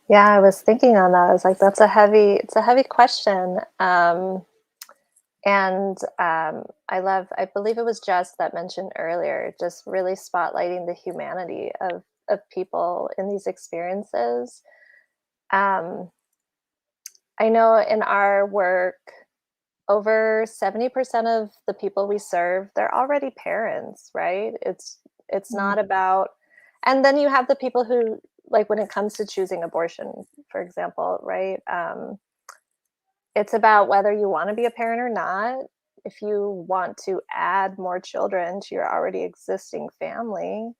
Yeah, I was thinking on that. I was like, it's a heavy question. I believe it was Jess that mentioned earlier, just really spotlighting the humanity of people in these experiences. I know in our work, over 70% of the people we serve, they're already parents, right? It's not about, and then you have the people who, like, when it comes to choosing abortion, for example, right? It's about whether you want to be a parent or not. If you want to add more children to your already existing family.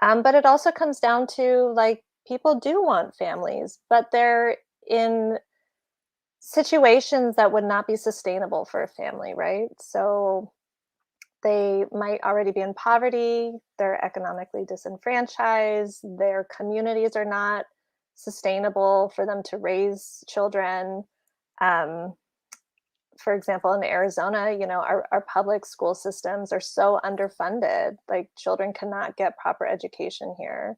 But it also comes down to, like, people do want families, but they're in situations that would not be sustainable for a family, right? So they might already be in poverty, they're economically disenfranchised, their communities are not sustainable for them to raise children. For example, in Arizona, our public school systems are so underfunded, like, children cannot get proper education here.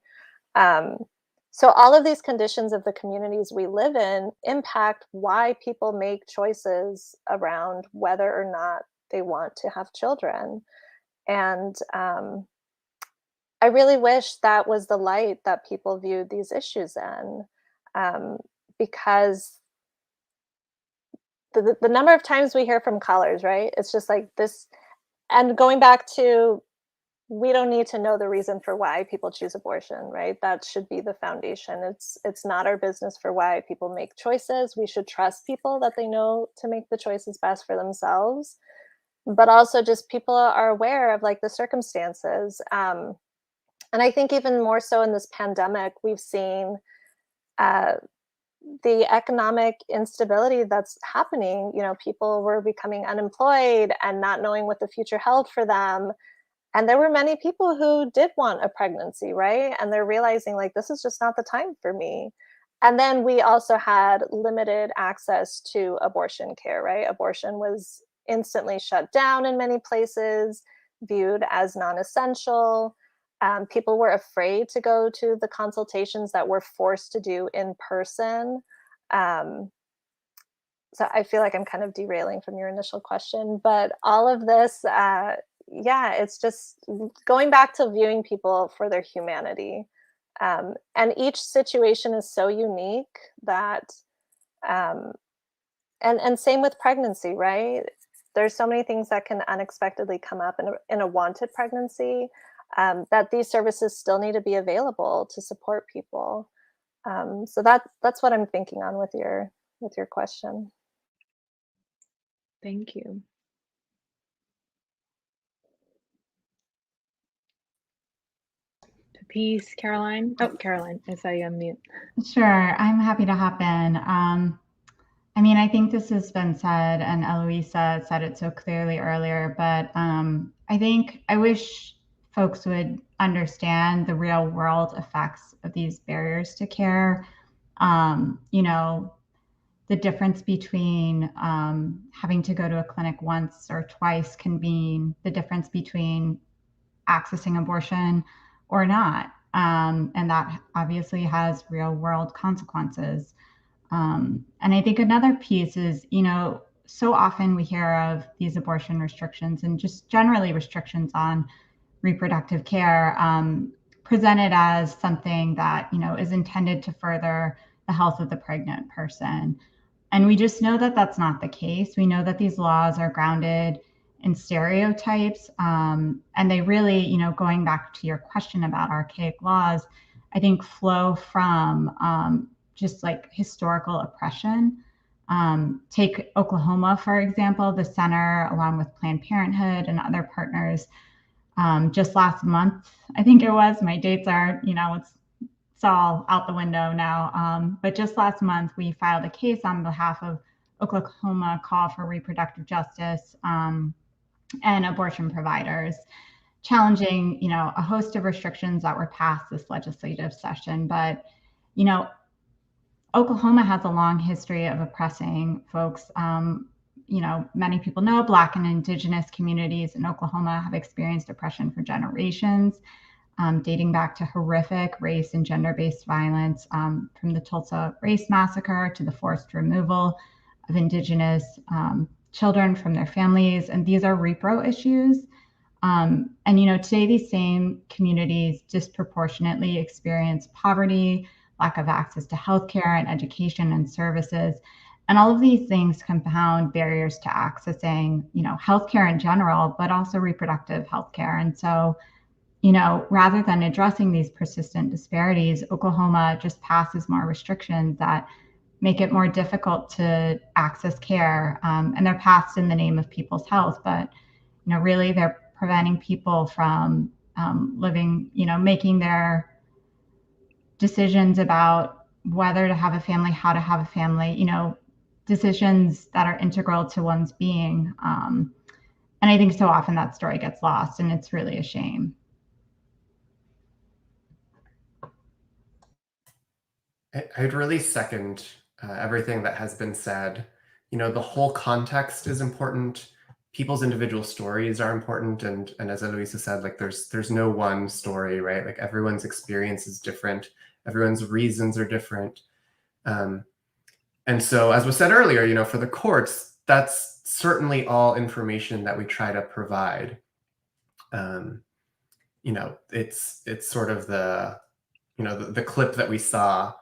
So all of these conditions of the communities we live in impact why people make choices around whether or not they want to have children. And I really wish that was the light that people viewed these issues in, because the number of times we hear from callers, right? It's just like this, and going back to, we don't need to know the reason for why people choose abortion, right? That should be the foundation. It's not our business for why people make choices. We should trust people that they know to make the choices best for themselves. But also, just people are aware of, like, the circumstances. And I think even more so in this pandemic, we've seen the economic instability that's happening. You know, people were becoming unemployed and not knowing what the future held for them. And there were many people who did want a pregnancy, right? And they're realizing, like, this is just not the time for me. And then we also had limited access to abortion care, right? Abortion was instantly shut down in many places, viewed as non-essential. People were afraid to go to the consultations that we're forced to do in person. Um, so I feel like I'm kind of derailing from your initial question, but all of this, yeah, it's just going back to viewing people for their humanity. And each situation is so unique that, um, and same with pregnancy, right? There's so many things that can unexpectedly come up in a wanted pregnancy, that these services still need to be available to support people. So that's what I'm thinking on with your question. Thank you. Pepis, Caroline. Oh, Caroline, I saw you unmute. Sure, I'm happy to hop in. I mean, I think this has been said, and Eloisa said it so clearly earlier, but I wish folks would understand the real world effects of these barriers to care. You know, the difference between having to go to a clinic once or twice can mean the difference between accessing abortion or not. And that obviously has real world consequences. And I think another piece is, you know, so often we hear of these abortion restrictions and just generally restrictions on reproductive care, presented as something that, you know, is intended to further the health of the pregnant person. And we just know that that's not the case. We know that these laws are grounded in stereotypes. And they really, you know, going back to your question about archaic laws, I think flow from just like historical oppression. Take Oklahoma, for example, the center, along with Planned Parenthood and other partners, just last month, I think it was, my dates are, you know, it's all out the window now. But just last month, we filed a case on behalf of Oklahoma Call for Reproductive Justice and abortion providers, challenging, you know, a host of restrictions that were passed this legislative session. But, you know, Oklahoma has a long history of oppressing folks. You know, many people know Black and Indigenous communities in Oklahoma have experienced oppression for generations, dating back to horrific race and gender-based violence, from the Tulsa Race Massacre to the forced removal of Indigenous children from their families. And these are repro issues. And, you know, today these same communities disproportionately experience poverty, lack of access to healthcare and education and services. And all of these things compound barriers to accessing, you know, healthcare in general, but also reproductive healthcare. And so, you know, rather than addressing these persistent disparities, Oklahoma just passes more restrictions that make it more difficult to access care. And they're passed in the name of people's health, but, you know, really they're preventing people from living, you know, making their decisions about whether to have a family, how to have a family, you know, decisions that are integral to one's being. And I think so often that story gets lost, and it's really a shame. I'd really second everything that has been said. You know, the whole context is important. People's individual stories are important, and as Eloisa said, like there's no one story, right? Like everyone's experience is different. Everyone's reasons are different. And so, as was said earlier, you know, for the courts, that's certainly all information that we try to provide. You know, it's sort of the, you know, the clip that we saw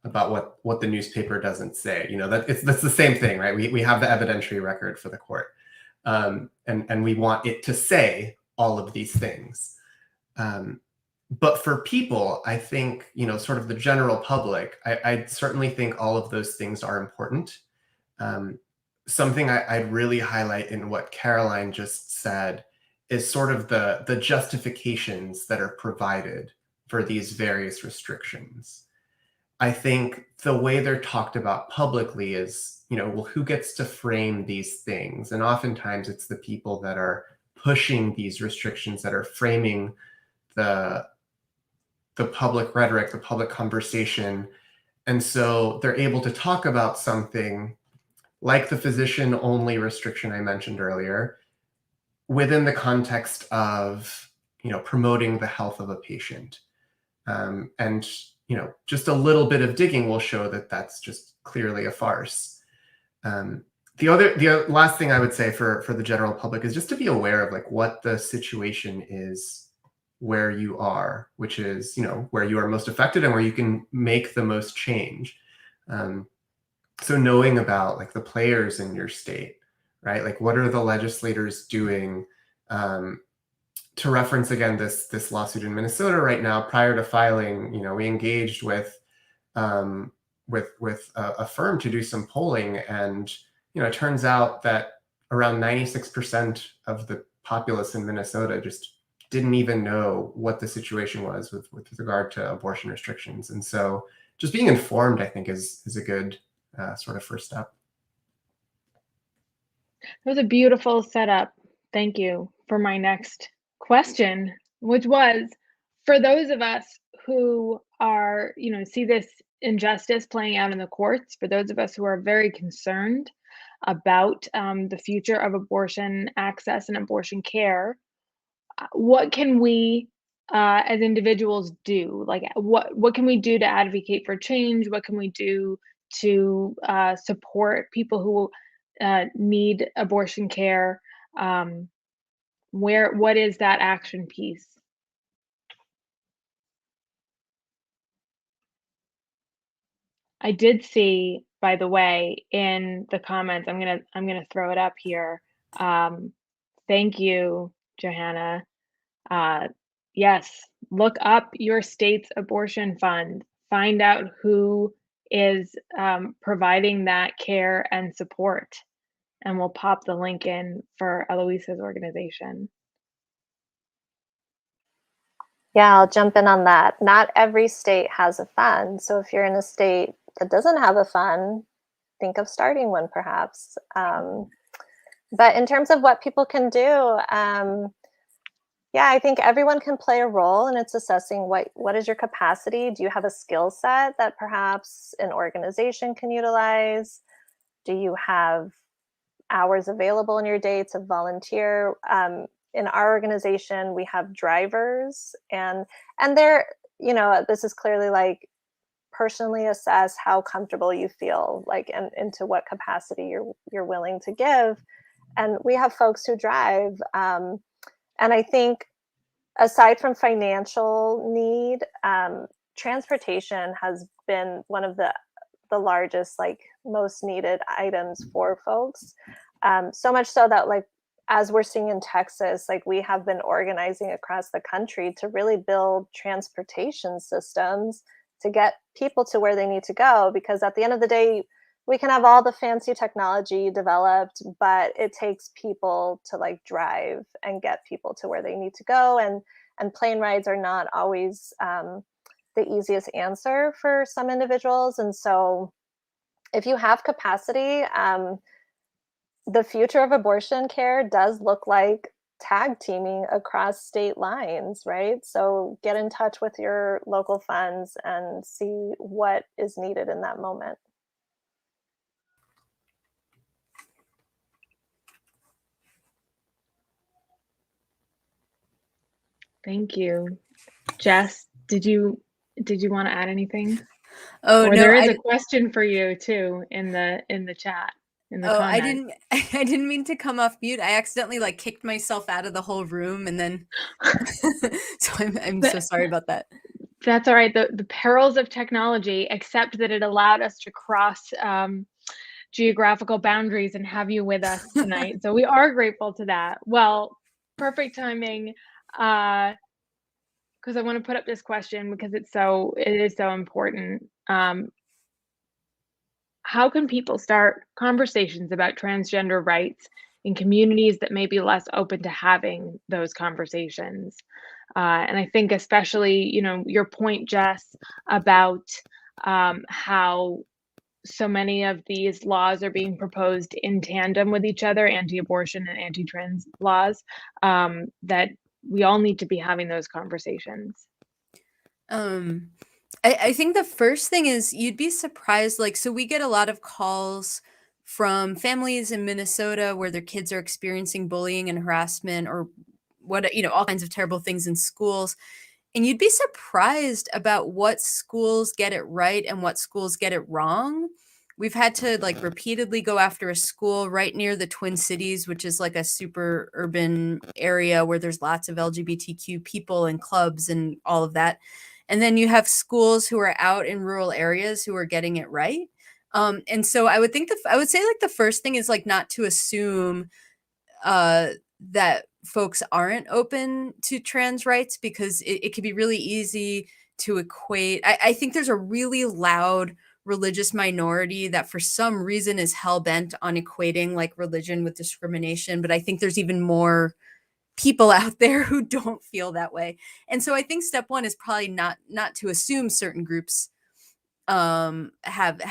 about what the newspaper doesn't say. You know, that's the same thing, right? We have the evidentiary record for the court, and we want it to say all of these things. But for people, I think, you know, sort of the general public, I certainly think all of those things are important. Something I'd really highlight in what Caroline just said is sort of the justifications that are provided for these various restrictions. I think the way they're talked about publicly is, well, who gets to frame these things? And oftentimes it's the people that are pushing these restrictions, that are framing the public rhetoric, the public conversation. And so they're able to talk about something like the physician-only restriction I mentioned earlier within the context of, promoting the health of a patient. And just a little bit of digging will show that that's just clearly a farce. The last thing I would say for the general public is just to be aware of like what the situation is where you are, which is, where you are most affected and where you can make the most change. So knowing about like the players in your state, right? Like what are the legislators doing? To reference again this lawsuit in Minnesota right now, prior to filing, we engaged with a firm to do some polling, and it turns out that around 96% of the populace in Minnesota just didn't even know what the situation was with regard to abortion restrictions. And so just being informed, I think, is a good sort of first step. That was a beautiful setup. Thank you for my next question, which was, for those of us who are, see this injustice playing out in the courts, for those of us who are very concerned about the future of abortion access and abortion care, what can we as individuals do? Like, what can we do to advocate for change? What can we do to support people who need abortion care? What is that action piece? I did see, by the way, in the comments, I'm gonna throw it up here. Thank you, Johanna. Yes, look up your state's abortion fund. Find out who is providing that care and support. And we'll pop the link in for Eloisa's organization. Yeah, I'll jump in on that. Not every state has a fund. So if you're in a state that doesn't have a fund, think of starting one perhaps. But in terms of what people can do, yeah, I think everyone can play a role, and it's assessing what is your capacity. Do you have a skill set that perhaps an organization can utilize? Do you have hours available in your day to volunteer? In our organization, we have drivers, and they're, this is clearly like personally assess how comfortable you feel, like, and to what capacity you're willing to give. And we have folks who drive. And I think aside from financial need, transportation has been one of the largest, like most needed items for folks. So much so that, like, as we're seeing in Texas, like we have been organizing across the country to really build transportation systems to get people to where they need to go. Because at the end of the day, we can have all the fancy technology developed, but it takes people to like drive and get people to where they need to go. And plane rides are not always the easiest answer for some individuals. And so if you have capacity, the future of abortion care does look like tag teaming across state lines, right? So get in touch with your local funds and see what is needed in that moment. Thank you. Jess, did you want to add anything? Oh, or no, there is a question for you too in the chat. I didn't mean to come off mute. I accidentally like kicked myself out of the whole room, and then so I'm so sorry about that. That's all right. The perils of technology, except that it allowed us to cross geographical boundaries and have you with us tonight. So we are grateful to that. Well, perfect timing, because I want to put up this question because it is so important. How can people start conversations about transgender rights in communities that may be less open to having those conversations? And I think especially, your point, Jess, about how so many of these laws are being proposed in tandem with each other, anti-abortion and anti-trans laws, that we all need to be having those conversations. I think the first thing is you'd be surprised. Like, so we get a lot of calls from families in Minnesota where their kids are experiencing bullying and harassment or all kinds of terrible things in schools. And you'd be surprised about what schools get it right and what schools get it wrong. We've had to like repeatedly go after a school right near the Twin Cities, which is like a super urban area where there's lots of LGBTQ people and clubs and all of that. And then you have schools who are out in rural areas who are getting it right. And so I would say like the first thing is like not to assume that folks aren't open to trans rights, because it can be really easy to equate. I think there's a really loud religious minority that for some reason is hell-bent on equating like religion with discrimination. But I think there's even more people out there who don't feel that way. And so I think step one is probably not to assume certain groups have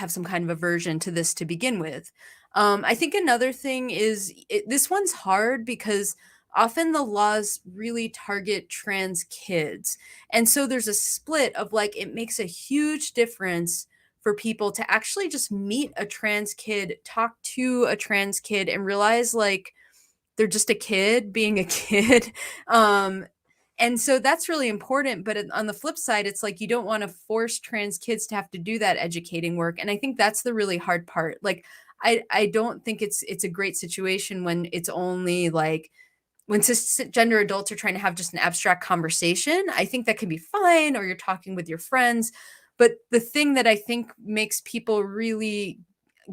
some kind of aversion to this to begin with. I think another thing is this one's hard because often the laws really target trans kids. And so there's a split of like, it makes a huge difference for people to actually just meet a trans kid, talk to a trans kid, and realize like they're just a kid being a kid. And so that's really important. But on the flip side, it's like you don't want to force trans kids to have to do that educating work. And I think that's the really hard part. Like, I don't think it's a great situation when it's only like when cisgender adults are trying to have just an abstract conversation. I think that can be fine, or you're talking with your friends. But the thing that I think makes people really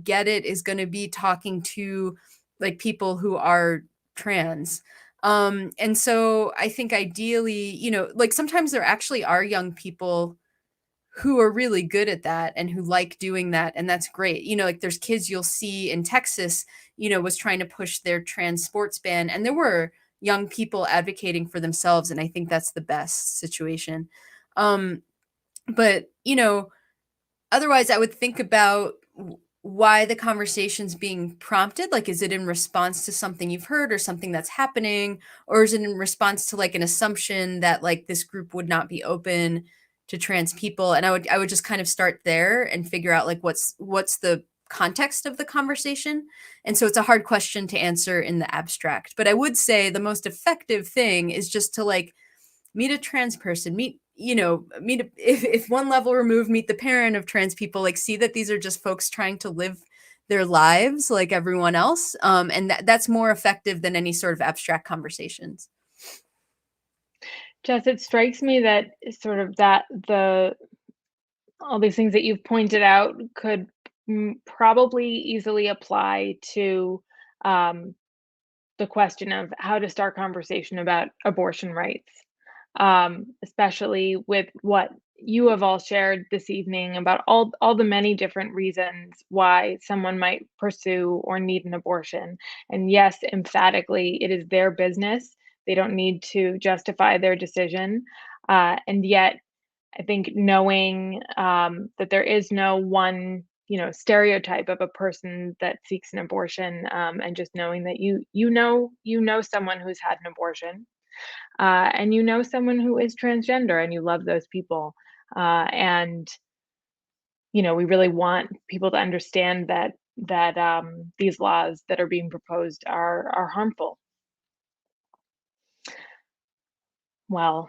get it is going to be talking to like people who are trans. And so I think ideally, like sometimes there actually are young people who are really good at that and who like doing that. And that's great. Like there's kids you'll see in Texas, was trying to push their trans sports ban. And there were young people advocating for themselves. And I think that's the best situation. But, otherwise I would think about why the conversation's being prompted. Like, is it in response to something you've heard or something that's happening? Or is it in response to like an assumption that like this group would not be open to trans people? And I would just kind of start there and figure out like what's the context of the conversation. And so it's a hard question to answer in the abstract. But I would say the most effective thing is just to like meet a trans person, if one level removed, meet the parent of trans people, like see that these are just folks trying to live their lives like everyone else. And that's more effective than any sort of abstract conversations. Jess, it strikes me that sort of all these things that you've pointed out could probably easily apply to the question of how to start conversation about abortion rights. Especially with what you have all shared this evening about all the many different reasons why someone might pursue or need an abortion. And yes, emphatically, it is their business. They don't need to justify their decision. And yet, I think knowing that there is no one stereotype of a person that seeks an abortion, and just knowing that you know someone who's had an abortion, and someone who is transgender and you love those people. And we really want people to understand that these laws that are being proposed are harmful. Well,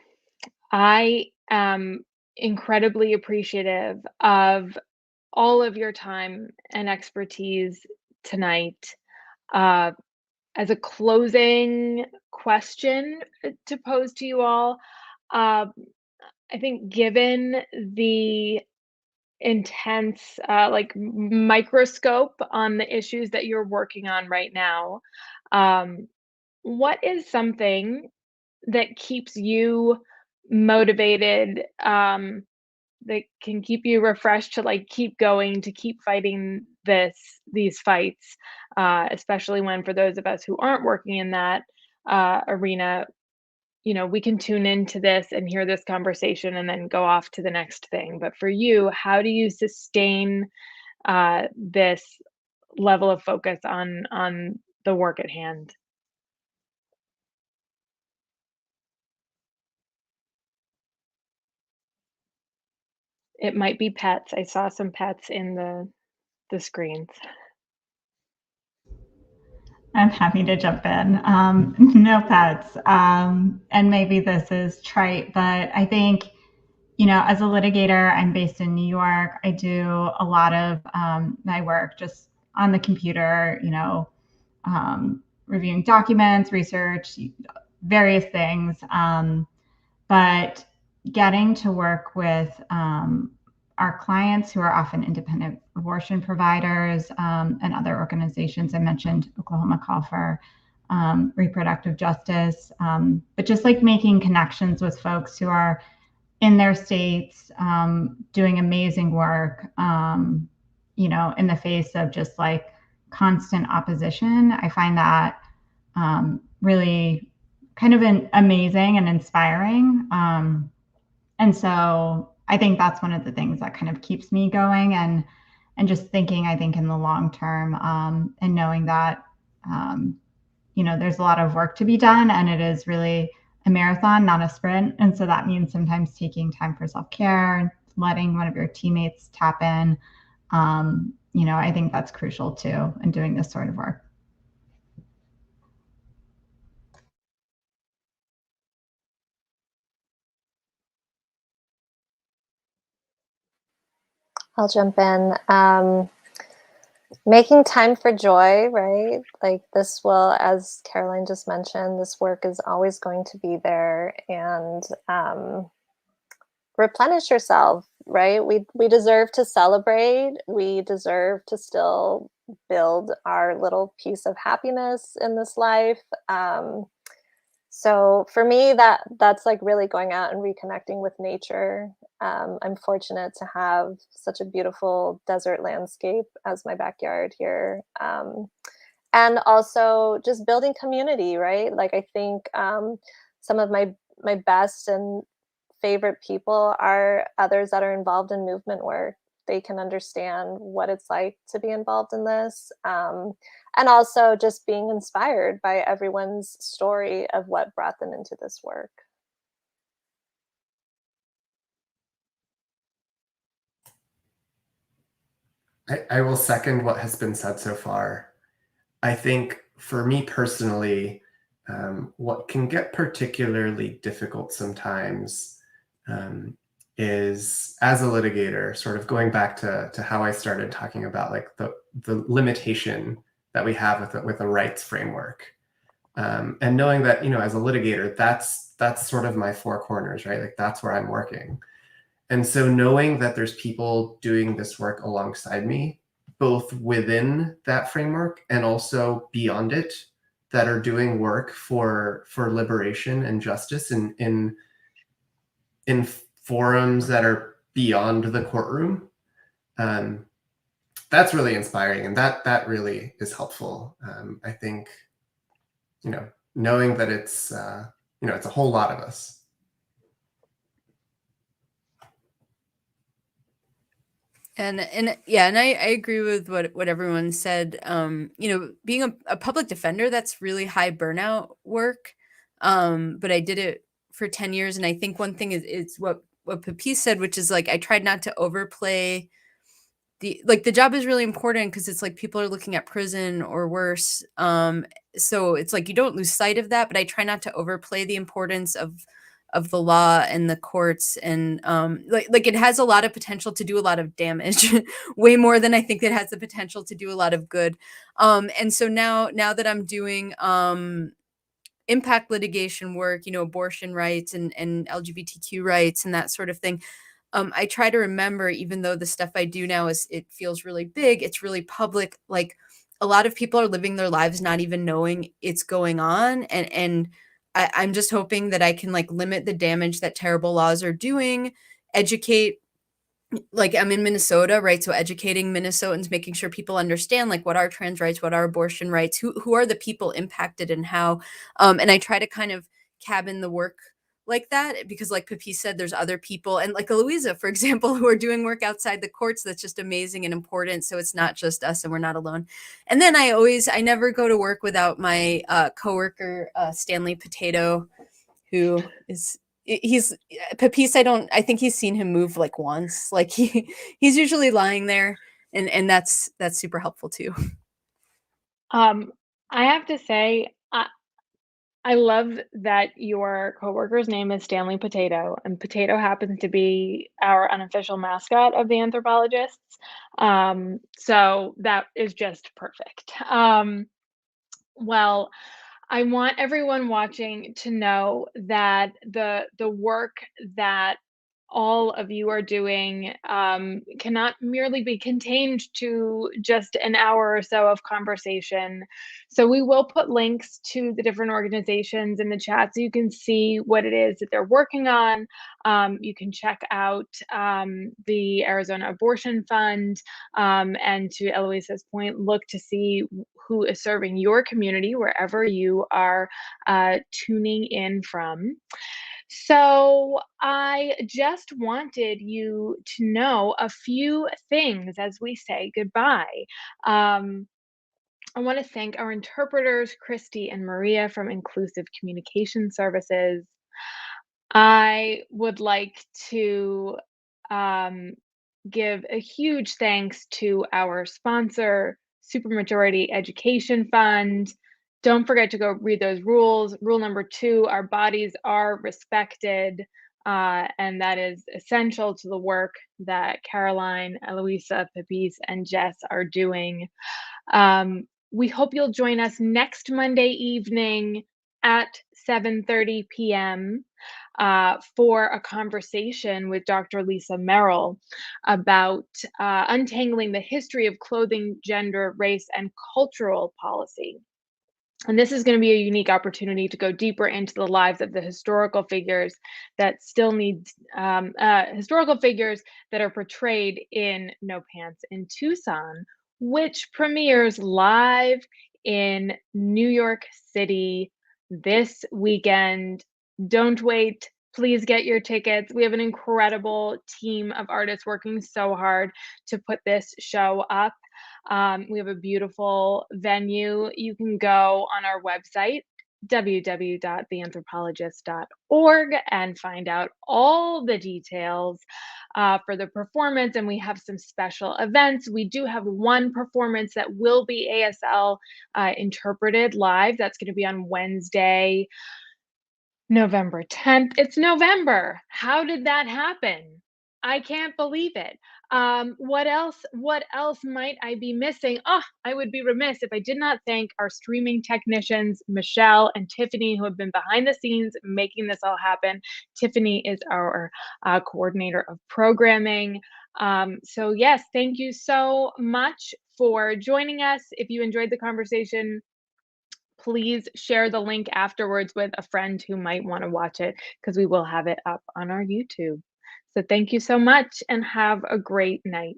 I am incredibly appreciative of all of your time and expertise tonight. As a closing question to pose to you all, I think given the intense, microscope on the issues that you're working on right now, what is something that keeps you motivated, that can keep you refreshed to like keep going, to keep fighting these fights, especially when for those of us who aren't working in that arena, we can tune into this and hear this conversation and then go off to the next thing. But for you, how do you sustain this level of focus on the work at hand? It might be pets. I saw some pets in the screens. I'm happy to jump in. No pets. And maybe this is trite, but I think, as a litigator, I'm based in New York. I do a lot of my work just on the computer, reviewing documents, research, various things. But getting to work with our clients who are often independent abortion providers and other organizations. I mentioned Oklahoma Call for Reproductive Justice, but just like making connections with folks who are in their states doing amazing work, in the face of just like constant opposition. I find that really kind of amazing and inspiring. And so I think that's one of the things that kind of keeps me going and just thinking, I think, in the long term and knowing that, there's a lot of work to be done and it is really a marathon, not a sprint. And so that means sometimes taking time for self-care, letting one of your teammates tap in. I think that's crucial too in doing this sort of work. I'll jump in. Making time for joy, right? Like this will, as Caroline just mentioned, this work is always going to be there, and replenish yourself, right? We deserve to celebrate. We deserve to still build our little piece of happiness in this life. So for me, that's like really going out and reconnecting with nature. I'm fortunate to have such a beautiful desert landscape as my backyard here. And also just building community, right? Like I think some of my best and favorite people are others that are involved in movement work. They can understand what it's like to be involved in this. And also just being inspired by everyone's story of what brought them into this work. I will second what has been said so far. I think for me personally, what can get particularly difficult sometimes is, as a litigator, sort of going back to how I started talking about like the limitation that we have with a rights framework, and knowing that, as a litigator, that's sort of my four corners, right? Like that's where I'm working. And so knowing that there's people doing this work alongside me, both within that framework and also beyond it, that are doing work for liberation and justice in forums that are beyond the courtroom, that's really inspiring, and that really is helpful. I think, knowing that it's it's a whole lot of us. And I agree with what everyone said. Being a public defender, that's really high burnout work. But I did it for 10 years, and I think one thing is what Pepis said, which is like I tried not to overplay the job is really important because it's like people are looking at prison or worse. So it's like you don't lose sight of that, but I try not to overplay the importance of the law and the courts, and like it has a lot of potential to do a lot of damage, way more than I think it has the potential to do a lot of good. And so now that I'm doing impact litigation work, abortion rights and LGBTQ rights and that sort of thing, I try to remember, even though the stuff I do now it feels really big, it's really public. Like a lot of people are living their lives not even knowing it's going on, and I'm just hoping that I can like limit the damage that terrible laws are doing, educate. Like I'm in Minnesota, right? So educating Minnesotans, making sure people understand like what are trans rights, what are abortion rights, who are the people impacted and how. And I try to kind of cabin the work like that, because like Pepis said, there's other people, and like Eloisa, for example, who are doing work outside the courts that's just amazing and important. So it's not just us and we're not alone. And then I never go to work without my coworker, Stanley Potato, who he's Pepis. I think he's seen him move like once. Like he's usually lying there, and that's super helpful too. I have to say, I love that your coworker's name is Stanley Potato, and Potato happens to be our unofficial mascot of the anthropologists. So that is just perfect. Well, I want everyone watching to know that the work that all of you are doing cannot merely be contained to just an hour or so of conversation. So we will put links to the different organizations in the chat so you can see what it is that they're working on. You can check out the Arizona Abortion Fund, and to Eloisa's point, look to see who is serving your community wherever you are tuning in from. So I just wanted you to know a few things as we say goodbye. I want to thank our interpreters, Christy and Maria from Inclusive Communication Services. I would like to give a huge thanks to our sponsor, Supermajority Education Fund. Don't forget to go read those rules. Rule number 2, our bodies are respected, and that is essential to the work that Caroline, Eloisa, Pepis, and Jess are doing. We hope you'll join us next Monday evening at 7:30 p.m. For a conversation with Dr. Lisa Merrill about untangling the history of clothing, gender, race, and cultural policy. And this is going to be a unique opportunity to go deeper into the lives of the historical figures that still need, historical figures that are portrayed in No Pants in Tucson, which premieres live in New York City this weekend. Don't wait. Please get your tickets. We have an incredible team of artists working so hard to put this show up. We have a beautiful venue. You can go on our website, www.theanthropologist.org, and find out all the details for the performance. And we have some special events. We do have one performance that will be ASL interpreted live. That's going to be on Wednesday, November 10th. It's November. How did that happen? I can't believe it. What else might I be missing? Oh, I would be remiss if I did not thank our streaming technicians, Michelle and Tiffany, who have been behind the scenes making this all happen. Tiffany is our coordinator of programming. So yes, thank you so much for joining us. If you enjoyed the conversation, please share the link afterwards with a friend who might want to watch it, because we will have it up on our YouTube. So thank you so much and have a great night.